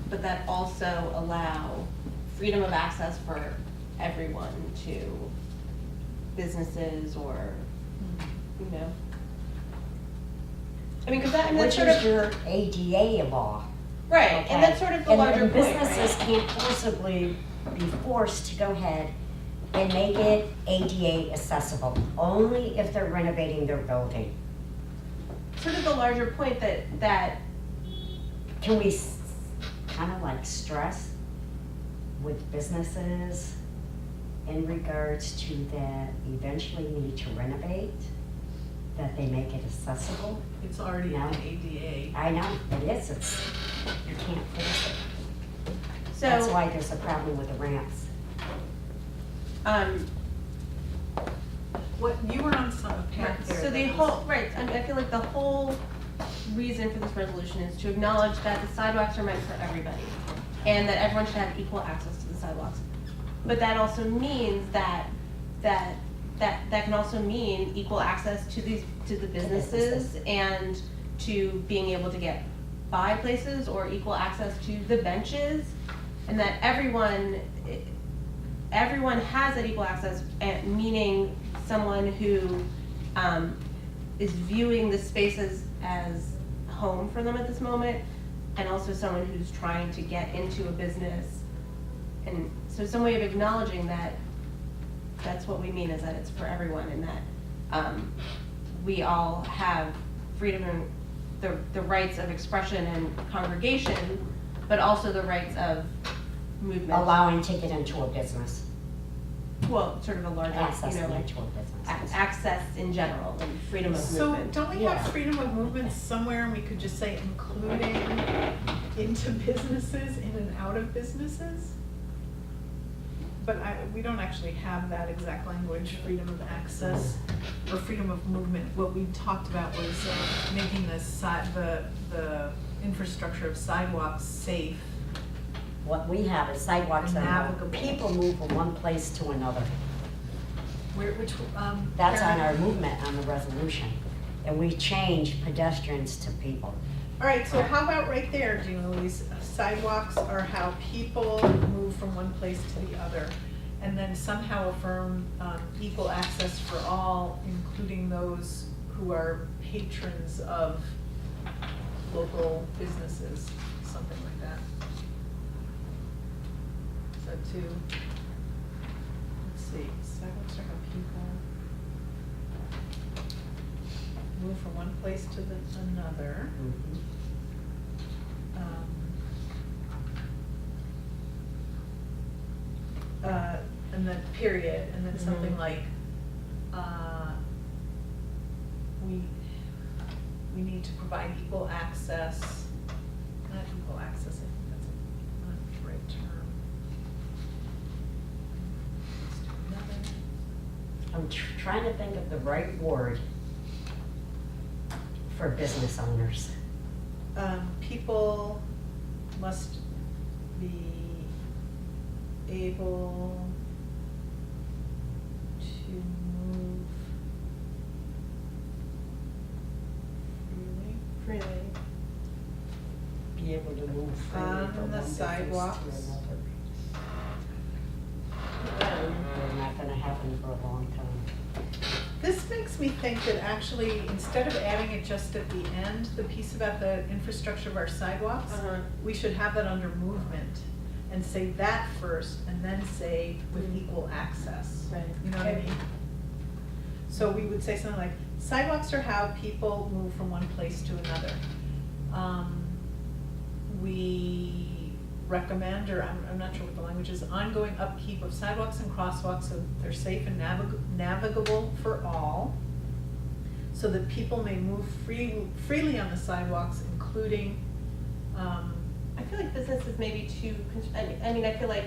But that also allow freedom of access for everyone to businesses or, you know. I mean, cause that, I mean, that's Which sort is of, your ADA law. right, Okay. and that's sort of the larger And point, businesses right? can't forcibly be forced to go ahead and make it ADA accessible, only if they're renovating their building. Sort of the larger point that Can we kind of like stress with businesses in regards to that eventually need to renovate, that they make it accessible? It's already in No. the ADA. I know, it is, you can't force it. That's so, why there's a problem with the ramps. What, you were on some path there. so the that was- whole, right, I mean, I feel like the whole reason for this resolution is to acknowledge that the sidewalks are meant for everybody, and that everyone should have equal access to the sidewalks. But that also means that can also mean equal access to the businesses and to being able to get by places, or equal access to the benches, and that everyone has that equal access, and meaning someone who is viewing the spaces as home for them at this moment, and also someone who's trying to get into a business. And so some way of acknowledging that that's what we mean, is that it's for everyone, and that we all have freedom and the rights of expression and congregation, but also the rights of movement. Allowing to get into a business, Well, sort of a larger, access you know, into a business. access in general and freedom of So movement. don't we Yeah. have freedom of movement somewhere, and we could just say including into businesses, in and out of businesses? But we don't actually have that exact language, freedom of access or freedom of movement. What we talked about was making the infrastructure of sidewalks safe. What we have is sidewalks that Navigable. people move from one place to another. Which, That's on Karen? our movement on the resolution. And we change pedestrians to people. All right, so how about right there, Gina Louise, sidewalks are how people move from one place to the other. And then somehow affirm equal access for all, including those who are patrons of local businesses, something like that. So let's see, sidewalks are how people move from one place to another. And then period, and then something like, we need to provide equal access, not equal access, I think that's not the right term. I'm trying to think of the right word for business owners. People must be able to move freely. Be able to move freely On from the one business sidewalks. to another. They're not gonna happen for a long time. This makes me think that actually, instead of adding it just at the end, the piece about the infrastructure of our sidewalks, we should have that under movement and say that first, and then say with equal access. Right. You know what I mean? So we would say something like, sidewalks are how people move from one place to another. We recommend, or I'm not sure what the language is, ongoing upkeep of sidewalks and crosswalks so they're safe and navigable for all, so that people may move freely on the sidewalks, including, I feel like businesses may be too, I mean, I feel like,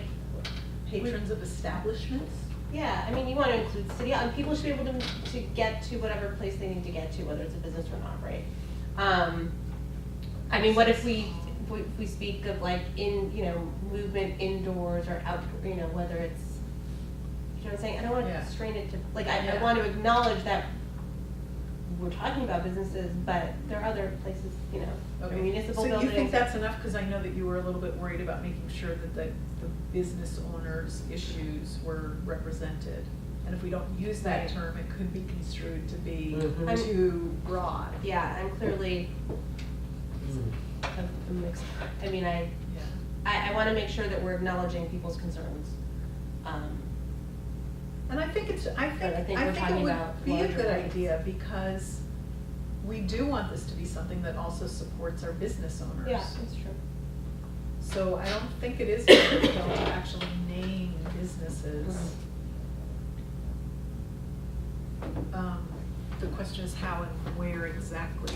patrons of establishments. yeah, I mean, you want to include city, and people should be able to get to whatever place they need to get to, whether it's a business or not, right? I mean, what if we speak of like movement indoors or out, whether it's, you know what I'm saying? I don't want to Yeah. constrain it to, like, I Yeah. want to acknowledge that we're talking about businesses, but there are other places, Okay. municipal So buildings. you think that's enough? Because I know that you were a little bit worried about making sure that the business owners' issues were represented. And if we don't use that Right. term, it could be construed to be Mhm. too broad. Yeah, I'm clearly Mm. a mixed, I mean, I want to make sure that we're acknowledging people's concerns. And I think I think we're it talking would about be a larger good rights. idea because we do want this to be something that also supports our business owners. Yeah, that's true. So I don't think it is difficult to actually name businesses. The question is how and where exactly.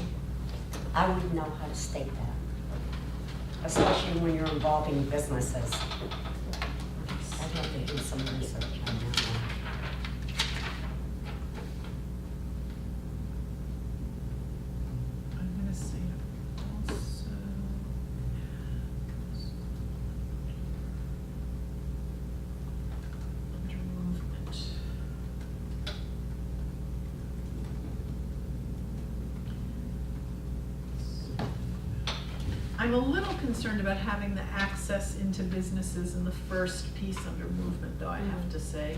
I wouldn't know how to state that, especially when you're involving businesses. I'd have to do some research on that one. I'm gonna say also. Under movement. I'm a little concerned about having the access into businesses in the first piece under movement, though, I have to say.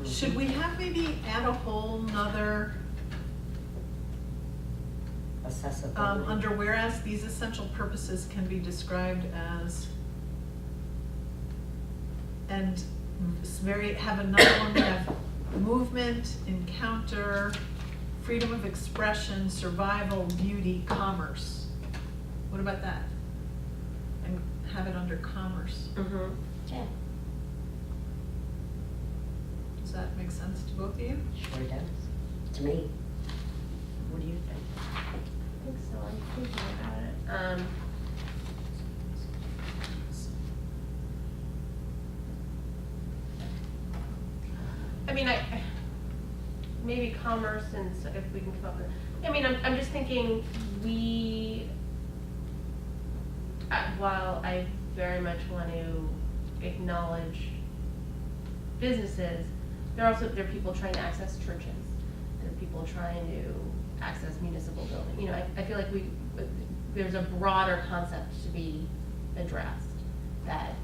Should we have maybe add a whole nother, Accessibility. under whereas these essential purposes can be described as, and have another one, we have movement, encounter, freedom of expression, survival, beauty, commerce. What about that? And have it under commerce. Mm-hmm. Yeah, Does that make sense to both of you? sure does. To me. What do you think? I think so, I'm thinking about it. I mean, maybe commerce and so if we can come up with, I mean, I'm just thinking, while I very much want to acknowledge businesses, there are people trying to access churches, there are people trying to access municipal buildings, you know, I feel like there's a broader concept to be addressed that,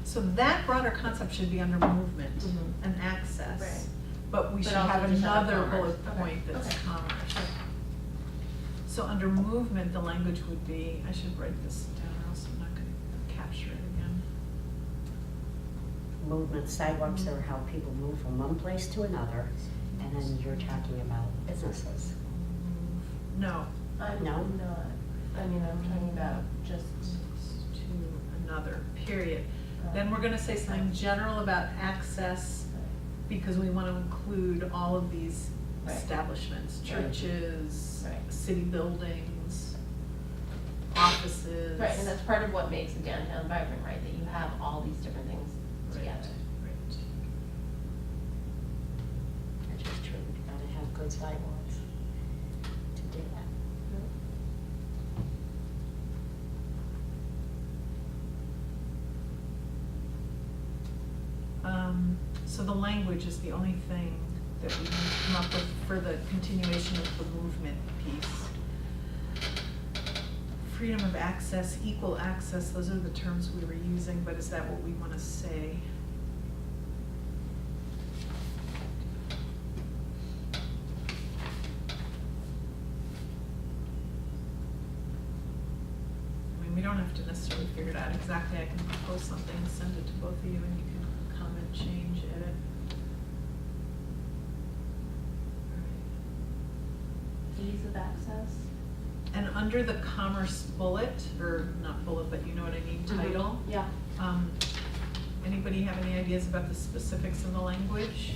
So that broader concept should be under movement Mhm. and access. Right. But we But should also have just have another commerce. bullet Okay. point that's Okay. commerce. So under movement, the language would be, I should write this down or else I'm not gonna capture it again. Movement, sidewalks are how people move from one place to another, and then you're talking about businesses. No, I'm No? not, I mean, I'm talking about just, to another, period. Then we're gonna say something general about access, because we wanna include all of these Right. establishments, Right. churches, Right. city buildings, offices. right, and that's part of what makes a downtown vibrant, right, that you have all these different things Right, together. right. Which is true, you gotta have good sidewalks to do that. So the language is the only thing that we need to come up with for the continuation of the movement piece. Freedom of access, equal access, those are the terms we were using, but is that what we wanna say? I mean, we don't have to necessarily figure it out exactly, I can propose something and send it to both of you and you can comment, change, edit. Ease of access. And under the commerce bullet, or not bullet, but you know what I mean, title, Yeah. Anybody have any ideas about the specifics of the language?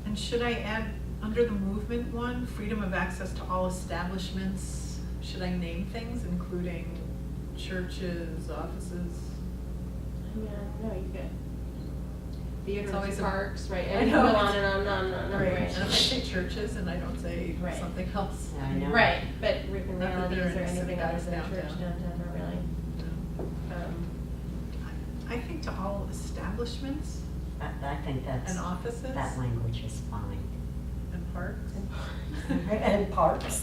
And should I add, under the movement one, freedom of access to all establishments, should I name things, including churches, offices? Yeah, no, you could. It's always Theaters, a- parks, right, I and know. go on and on and on and on, Right, right. and if I say churches and I don't say Right. something else. I know. Right, but in Not that reality, there is there are any anything other synagogues than church downtown. downtown, not really? I think to all establishments I think that's, and offices that language is fine. and parks. And parks.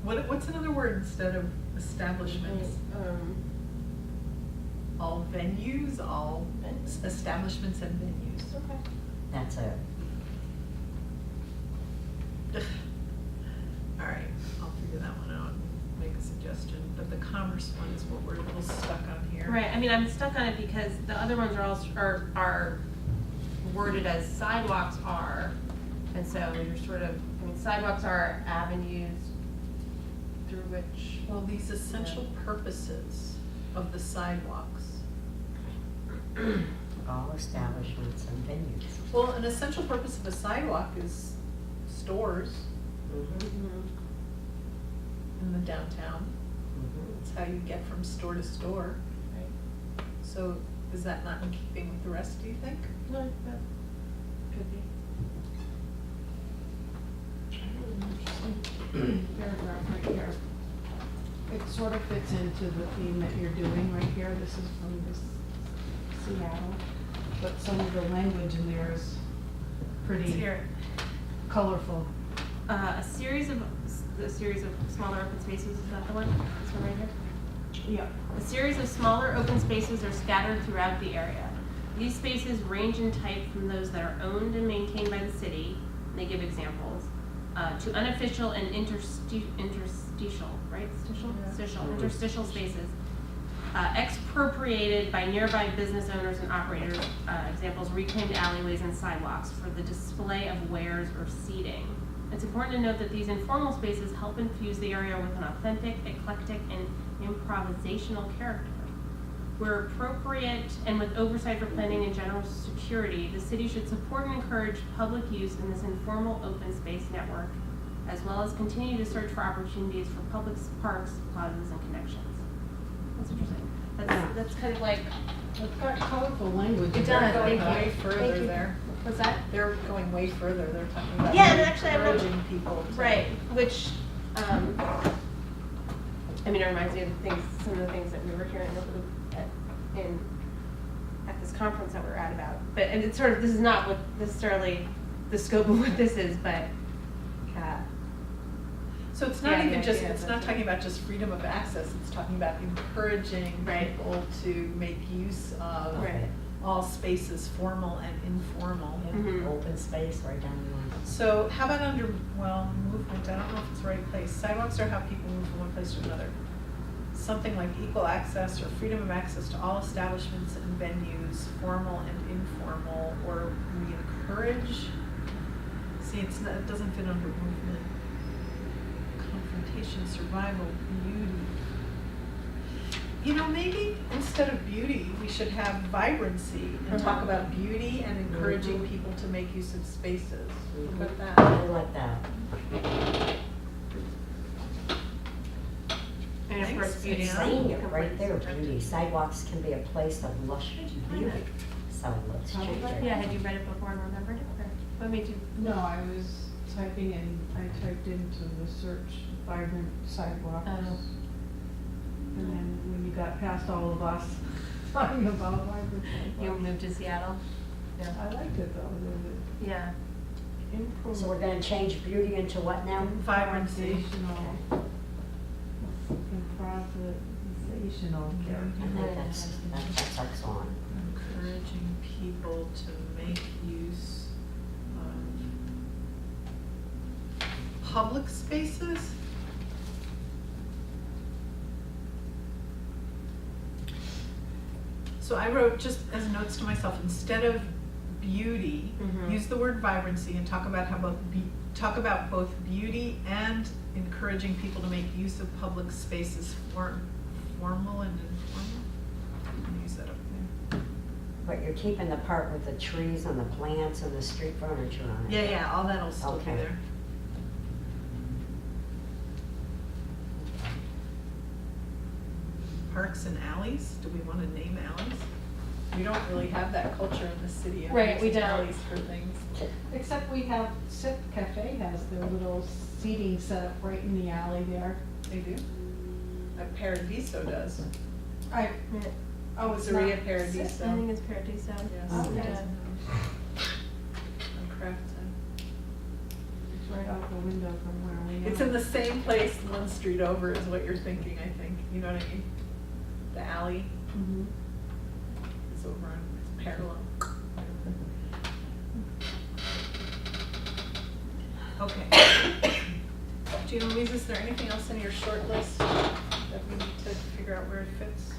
What's another word instead of establishments? All venues, all establishments and venues. Okay. That's a, All right, I'll figure that one out and make a suggestion, but the commerce one is what we're a little stuck on here. Right, I mean, I'm stuck on it because the other ones are all, are worded as sidewalks are, and so you're sort of, I mean, sidewalks are avenues through which, Well, these essential purposes of the sidewalks. all establishments and venues. Well, an essential purpose of a sidewalk is stores Mhm, in the downtown. mhm. It's how you get from store to store. right? So is that not in keeping with the rest, do you think? No, that could be. Paragraph right here. It sort of fits into the theme that you're doing right here. This is from this Seattle. But some of the language in there is Let's pretty hear it. colorful. A series of smaller open spaces, is that the one? This one right here? Yeah. A series of smaller open spaces are scattered throughout the area. These spaces range in type from those that are owned and maintained by the city, and they give examples, to unofficial and interstitial, right? Interstitial spaces, expropriated by nearby business owners and operators, examples, reclaimed alleyways and sidewalks for the display of wares or seating. It's important to note that these informal spaces help infuse the area with an authentic, eclectic, and improvisational character. Where appropriate and with oversight for planning and general security, the city should support and encourage public use in this informal open space network, as well as continue to search for opportunities for public parks, plazas, and connections. That's interesting. That's kind of like, It's got colorful language. It They're does, going thank you. way further Thank you. there. what's that? They're going way further. They're talking about Yeah, and actually I'm not- encouraging people to. Right, which, I mean, it reminds me of the things, some of the things that we were hearing at this conference that we were at about. But, and it's sort of, this is not what necessarily the scope of what this is, but, So it's Yeah, not the even just, idea it's of not it. talking about just freedom of access, it's talking about encouraging Right. people to make use of Right. all spaces, formal and informal. Mhm. Open space right down the line. So how about under, well, movement, I don't know if it's the right place. Sidewalks are how people move from one place to another. Something like equal access or freedom of access to all establishments and venues, formal and informal, or we encourage. See, it's not, it doesn't fit under movement. Confrontation, survival, beauty. You know, maybe instead of beauty, we should have vibrancy and talk Uh-huh. about beauty and encouraging Mhm. people to make use of spaces. What about that? I like that. and of course, Thanks, beauty. Anne. Saying it right there, beauty. Sidewalks can be a place of lush beauty. So let's change it. Yeah, had you read it before and remembered it, or what made you? No, I was typing in, I typed into the search vibrant sidewalks. Oh. And then when you got past all of us talking about vibrant You sidewalks. moved to Seattle? I liked it though, Yeah. the improv. So we're gonna change beauty into what now? Vibrancy. Improvisational I character. think that's excellent. Encouraging people to make use of public spaces? So I wrote just as notes to myself, instead of beauty, Mhm. use the word vibrancy and talk about how talk about both beauty and encouraging people to make use of public spaces, formal and informal. I'm gonna use that up there. But you're keeping the part with the trees and the plants and the street furniture on it? Yeah, all that'll still be Okay. there. Parks and alleys, do we want to name alleys? We don't really have that culture in the city of Right, we using don't. alleys for things. Except we have, Sip Cafe has their little seating set up right in the alley there. They do? Paradiso does. I, oh, it's not. Pizzeria Paradiso. I think it's Paradiso. Yes. Oh, Yeah. okay. On Craft It's right out the window from where we are. It's in the same place, one street over is what you're thinking, I think. You know what I mean? The alley Mhm. is over on, it's parallel. Okay. Gina Louise, is there anything else in your short list that we need to figure out where it fits?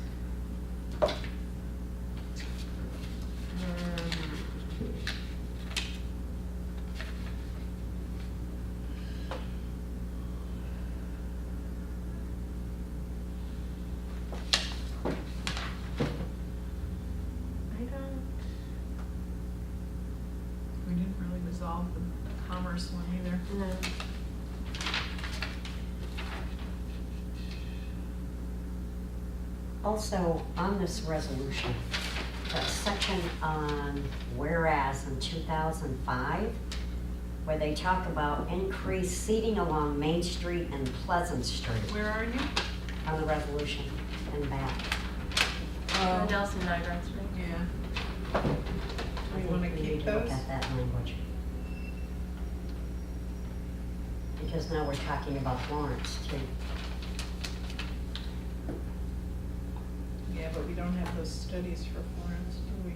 I don't. We didn't really resolve the commerce one either. No. Also, on this resolution, that section on whereas in 2005, where they talk about increased seating along Main Street and Pleasant Street Where are you? on the resolution and back. The Nelson Nygaard Street. Yeah. I Do we think want to we keep need to look those? at that language. Because now we're talking about Florence too. Yeah, but we don't have those studies for Florence, do we?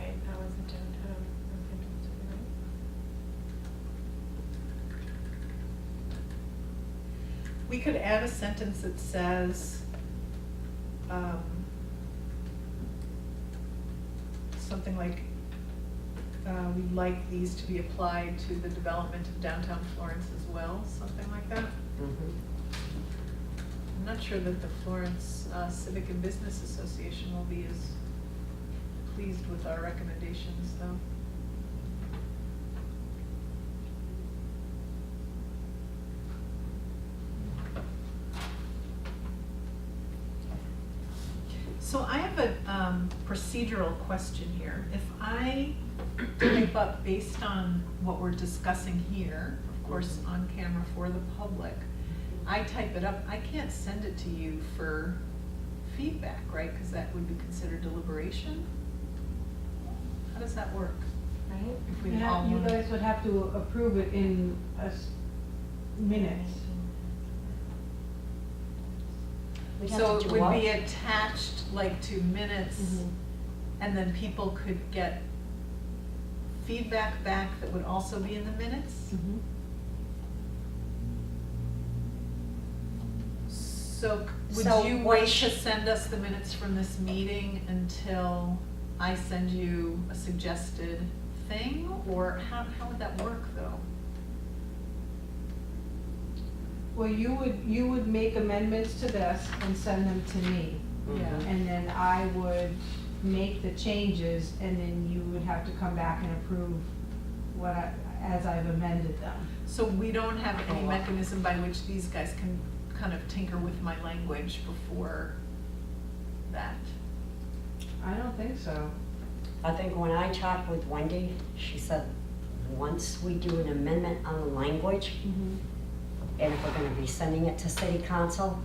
Right, that was the downtown. Northampton City, right? We could add a sentence that says, something like, we'd like these to be applied to the development of downtown Florence as well, something like that. Mhm. I'm not sure that the Florence Civic and Business Association will be as pleased with our recommendations, though. So I have a procedural question here. If I type up based on what we're discussing here, of course, on camera for the public, I type it up, I can't send it to you for feedback, right? Because that would be considered deliberation. How does that work? Right? If we Yeah, all you wanna- guys would have to approve it in minutes. We'd have So to it do would what? be attached like to minutes, Mhm. and then people could get feedback back that would also be in the minutes? Mhm. So So would you what wait sh- to send us the minutes from this meeting until I send you a suggested thing? Or how would that work, though? Well, you would make amendments to this and send them to me. Mhm. And then I would make the changes, and then you would have to come back and approve as I've amended them. So we don't have any Oh, wow. mechanism by which these guys can kind of tinker with my language before that? I don't think so. I think when I talked with Wendy, she said, once we do an amendment on the language, and if we're gonna be sending it to city council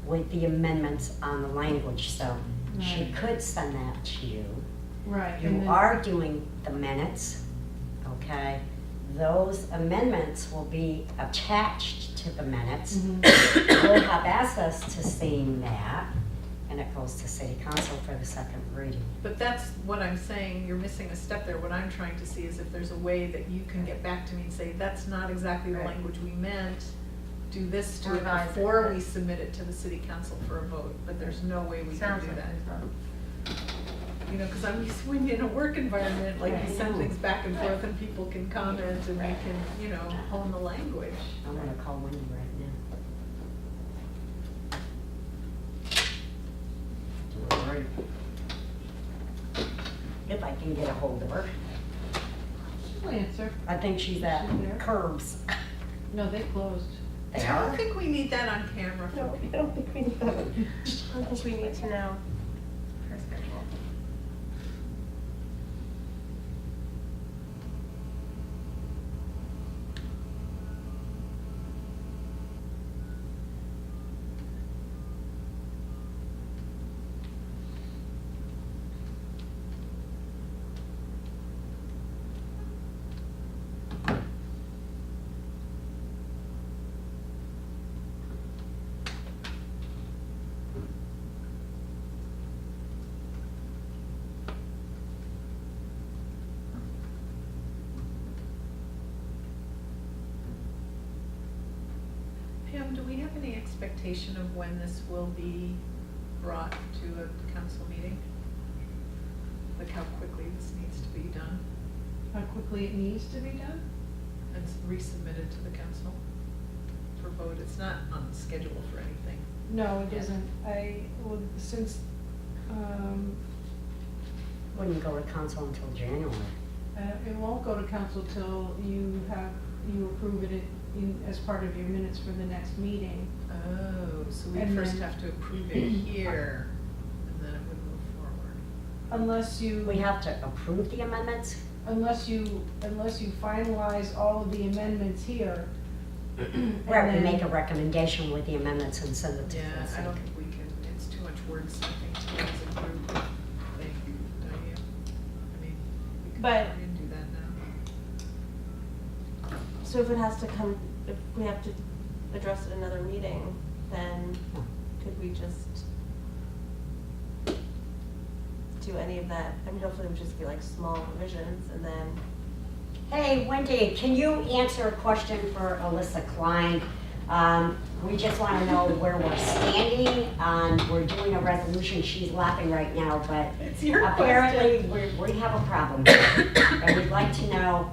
with the amendments on the language, so she Right. could send that to you. Right. and You then- are doing the minutes, okay? Those amendments will be attached to the minutes. Mhm. We'll have access to seeing that, and it goes to city council for the second reading. But that's what I'm saying, you're missing a step there. What I'm trying to see is if there's a way that you can get back to me and say, that's not exactly the Right. language we meant. Do this to it Revise it. before we submit it to the city council for a vote, but there's no way we can Sounds do like that. there's not. You know, because I'm used, when you're in a work environment, like you Right. send things back and forth and people can comment and we can, you know, hone the language. I'm gonna call Wendy right now. Do it right. if I can get a hold of her. She'll answer. I think she's at She's there? Curbs. No, they closed. They I don't are? think we need that on camera for No, people. I don't think we need that. I don't think we need to know her schedule. Pam, do we have any expectation of when this will be brought to a council meeting? Like how quickly this needs to be done How quickly it needs to be done? and resubmitted to the council for vote? It's not on the schedule for anything. No, it Yeah. isn't. Since, Wouldn't go to council until January. it won't go to council till you approve it as part of your minutes for the next meeting. Oh, so we And first then- have to approve it here and then it would move forward. Unless you. We have to approve the amendments? Unless you finalize all of the amendments here. and Right, we then- make a recommendation with the amendments and send it to Yeah, the I don't think we can, it's too much wordsmithing to do as a group thing, don't you? I mean, we can But- try and do that now. So if it has to come, if we have to address it another meeting, then could we just do any of that? I mean, hopefully it would just be like small revisions and then, Hey, Wendy, can you answer a question for Alyssa Klein? We just want to know where we're standing on, we're doing a resolution, she's laughing right now, but It's your apparently we have a problem here. And we'd like to know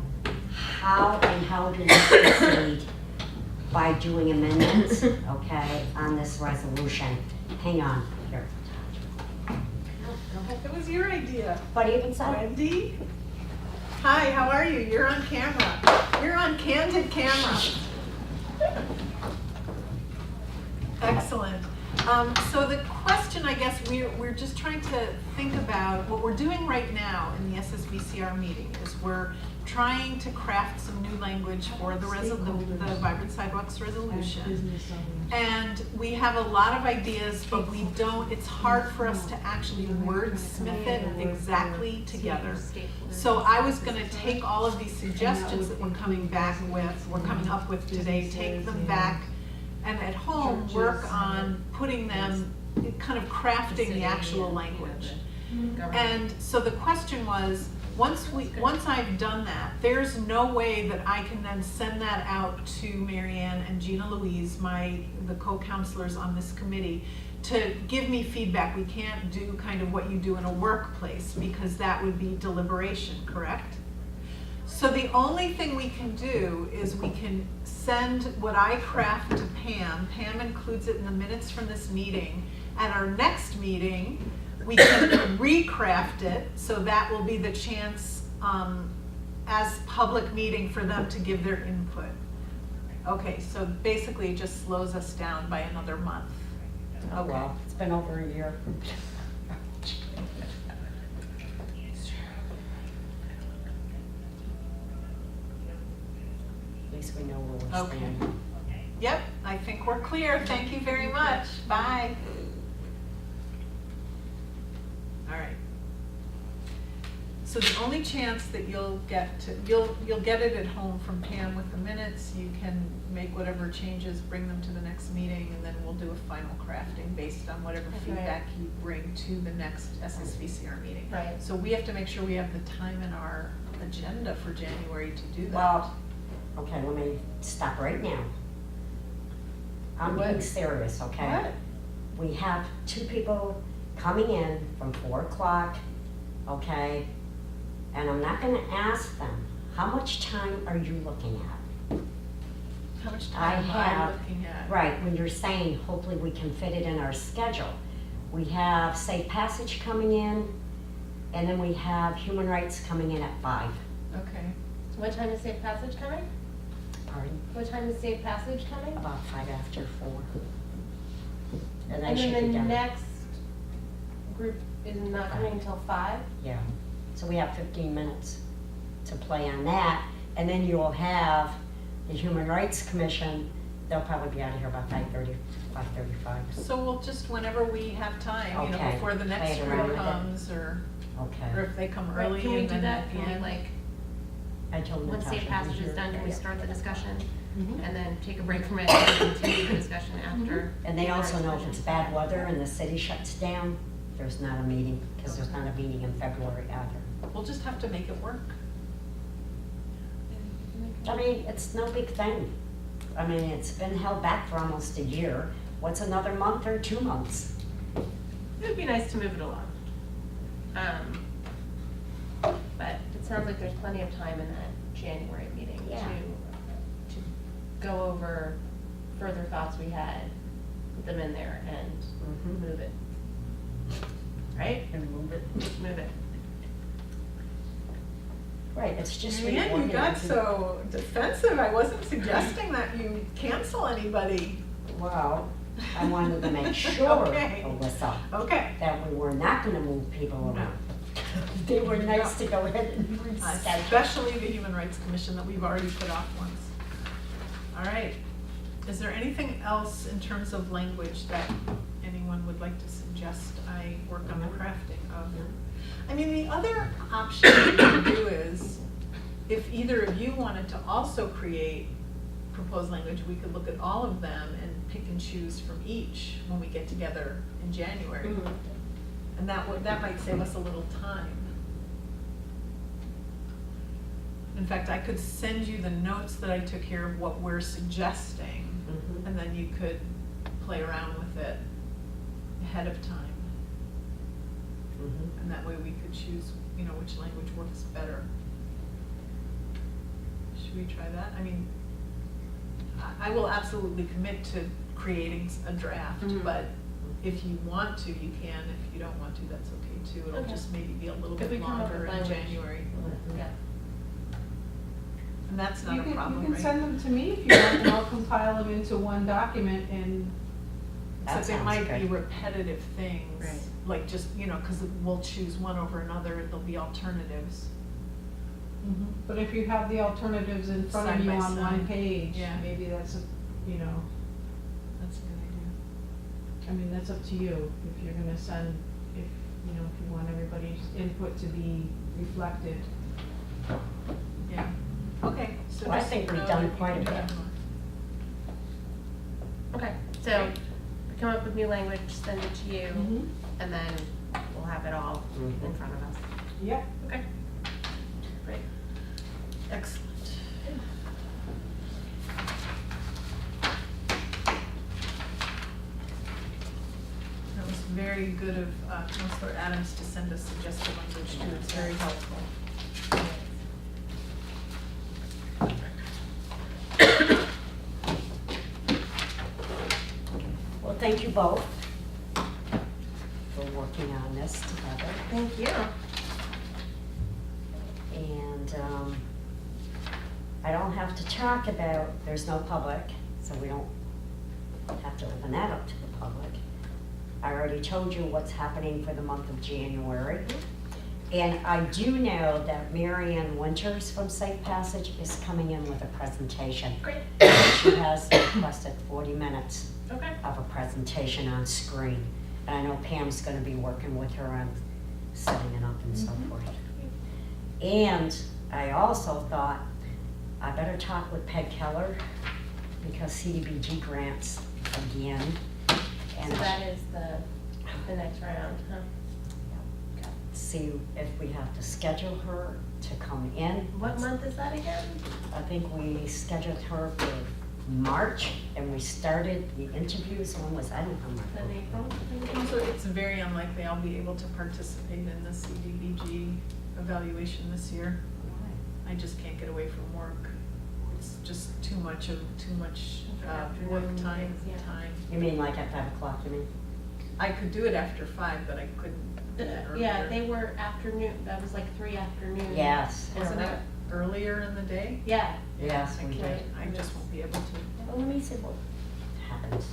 how do we proceed by doing amendments, okay, on this resolution? Hang on, here. Go ahead. It was your idea. What even said? Wendy? Hi, how are you? You're on camera. You're on candid camera. Excellent. So the question, I guess, we're just trying to think about, what we're doing right now in the SSBCR meeting is we're trying to craft some new language for the Vibrant Sidewalks resolution. Business owners. And we have a lot of ideas, but we don't, it's hard for us to actually wordsmith it exactly together. So I was gonna take all of these suggestions that we're coming up with today, take them back, and at home, work on putting them, kind of crafting the actual language. And so the question was, once I've done that, there's no way that I can then send that out to Marianne and Gina Louise, the co-counselors on this committee, to give me feedback. We can't do kind of what you do in a workplace, because that would be deliberation, correct? So the only thing we can do is we can send what I craft to Pam. Pam includes it in the minutes from this meeting. At our next meeting, we can recraft it, so that will be the chance as public meeting for them to give their input. Okay, so basically it just slows us down by another month. Oh, Okay. well, it's been over a year. At least we know where we're Okay. standing. Yep, I think we're clear. Thank you very much. Bye. All right. So the only chance that you'll get it at home from Pam with the minutes. You can make whatever changes, bring them to the next meeting, and then we'll do a final crafting based on whatever Okay. feedback you bring to the next SSVCR meeting. Right. So we have to make sure we have the time in our agenda for January to do that. Well, okay, let me stop right now. I'm being What? serious, okay? What? We have two people coming in from 4 o'clock, okay? And I'm not gonna ask them, how much time are you looking at? How much I time am I have, looking at? right, when you're saying hopefully we can fit it in our schedule. We have Safe Passage coming in, And then we have human rights coming in at 5. Okay. What time is Safe Passage coming? Pardon? What time is Safe Passage coming? About 5 after 4. And they And should be then the done. next group is not coming until 5? Yeah, so we have 15 minutes to play on that, and then you'll have the Human Rights Commission, they'll probably be out of here about 5:30, 5:35. So we'll just, whenever we have time, you know, Okay. before the next Play it around group with it. comes, or Okay. if they come Right, early can we and do then that? at the Can we end. like, I told once Natasha. Safe Passage you're- is done, can we yeah. start the discussion? Mhm. And then take a break from it and continue the discussion after? And they Human also Rights know if Commission? it's bad weather and the city shuts down, there's not a meeting, because there's not a meeting in February either. We'll just have to make it work. I mean, it's no big thing. I mean, it's been held back for almost a year. What's another month or 2 months? It would be nice to move it along. But it sounds like there's plenty of time in that January meeting Yeah. to go over further thoughts we had, put them in there and Mhm. move it. Right? And move it. Move it. Right, it's just Man, you got reorganizing. so defensive. I wasn't suggesting that you cancel anybody. Well, I wanted to make sure, Okay. Alyssa, Okay. that we were not gonna move people No. around. They were nice to go ahead and reschedule. Especially the Human Rights Commission that we've already put off once. All right. Is there anything else in terms of language that anyone would like to suggest I work on the crafting of? I mean, the other option we could do is, if either of you wanted to also create proposed language, we could look at all of them and pick and choose from each when we get together in January. Mhm. And that might save us a little time. In fact, I could send you the notes that I took here of what we're suggesting, Mhm. and then you could play around with it ahead of time. Mhm. And that way we could choose, you know, which language works better. Should we try that? I mean, I will absolutely commit to creating a draft, Mhm. but if you want to, you can. If you don't want to, that's okay too. It'll Okay. just maybe be a little If we bit come up longer with in language. January. Yeah. And that's not You a can, problem, you right? can send them to me if you want, and I'll compile them into one document and, That Except it sounds might be good. repetitive things. Right. Like just, you know, because we'll choose one over another, there'll be alternatives. but if you have the alternatives in front of Side you by on one side. page, Yeah. maybe that's a, you know, That's a good idea. I mean, that's up to you, if you're gonna send, if, you know, if you want everybody's input to be reflected. Yeah, okay. So Well, I just think we've know done that you quite a can do bit. that more. Okay, so come up with new language, send it to you, Mhm. and then we'll have it all in Mhm. front of us. Yep. Okay. Great. Excellent. That was very good of Counselor Adams to send us suggested language too. It's very helpful. Well, thank you both for working on this together. Thank you. And I don't have to talk about, there's no public, so we don't have to open that up to the public. I already told you what's happening for the month of January. And I do know that Marianne Winters from Safe Passage is coming in with a presentation. Great. She has requested 40 minutes Okay. of a presentation on screen. And I know Pam's gonna be working with her on setting it up and so forth. And I also thought I better talk with Peg Keller because CDBG grants again. And So that is the next round, huh? see if we have to schedule her to come in. What month is that again? I think we scheduled her for March and we started the interviews, when was, I don't Is that in remember. April? Also, it's very unlikely I'll be able to participate in the CDBG evaluation this year. I just can't get away from work. It's just too much work Afternoon time, things, yeah. You mean like at 5 o'clock, you mean? I could do it after 5, but I couldn't Yeah, they were afternoon, that was like 3 afternoon. Yes, Wasn't it earlier in the day? Yeah. yes, I we can't, did. I just won't be able to. Well, let me see what happens.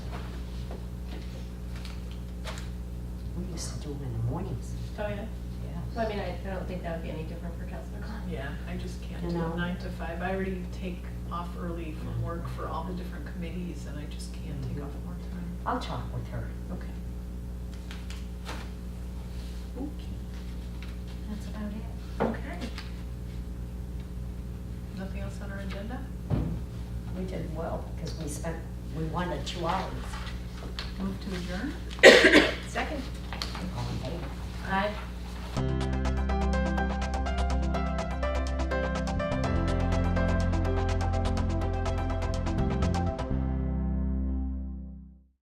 We used to do them in the mornings, Oh, yeah? yes. Well, I mean, I don't think that would be any different for Chancellor Club. Yeah, I just can't You do know. 9 to 5. I already take off early from work for all the different committees and I just can't take off more time. I'll talk with her. Okay. Okay. That's about it. Okay. Nothing else on our agenda? We did well, because we wanted 2 hours. Move to adjourn? Second. All in favor? Aye.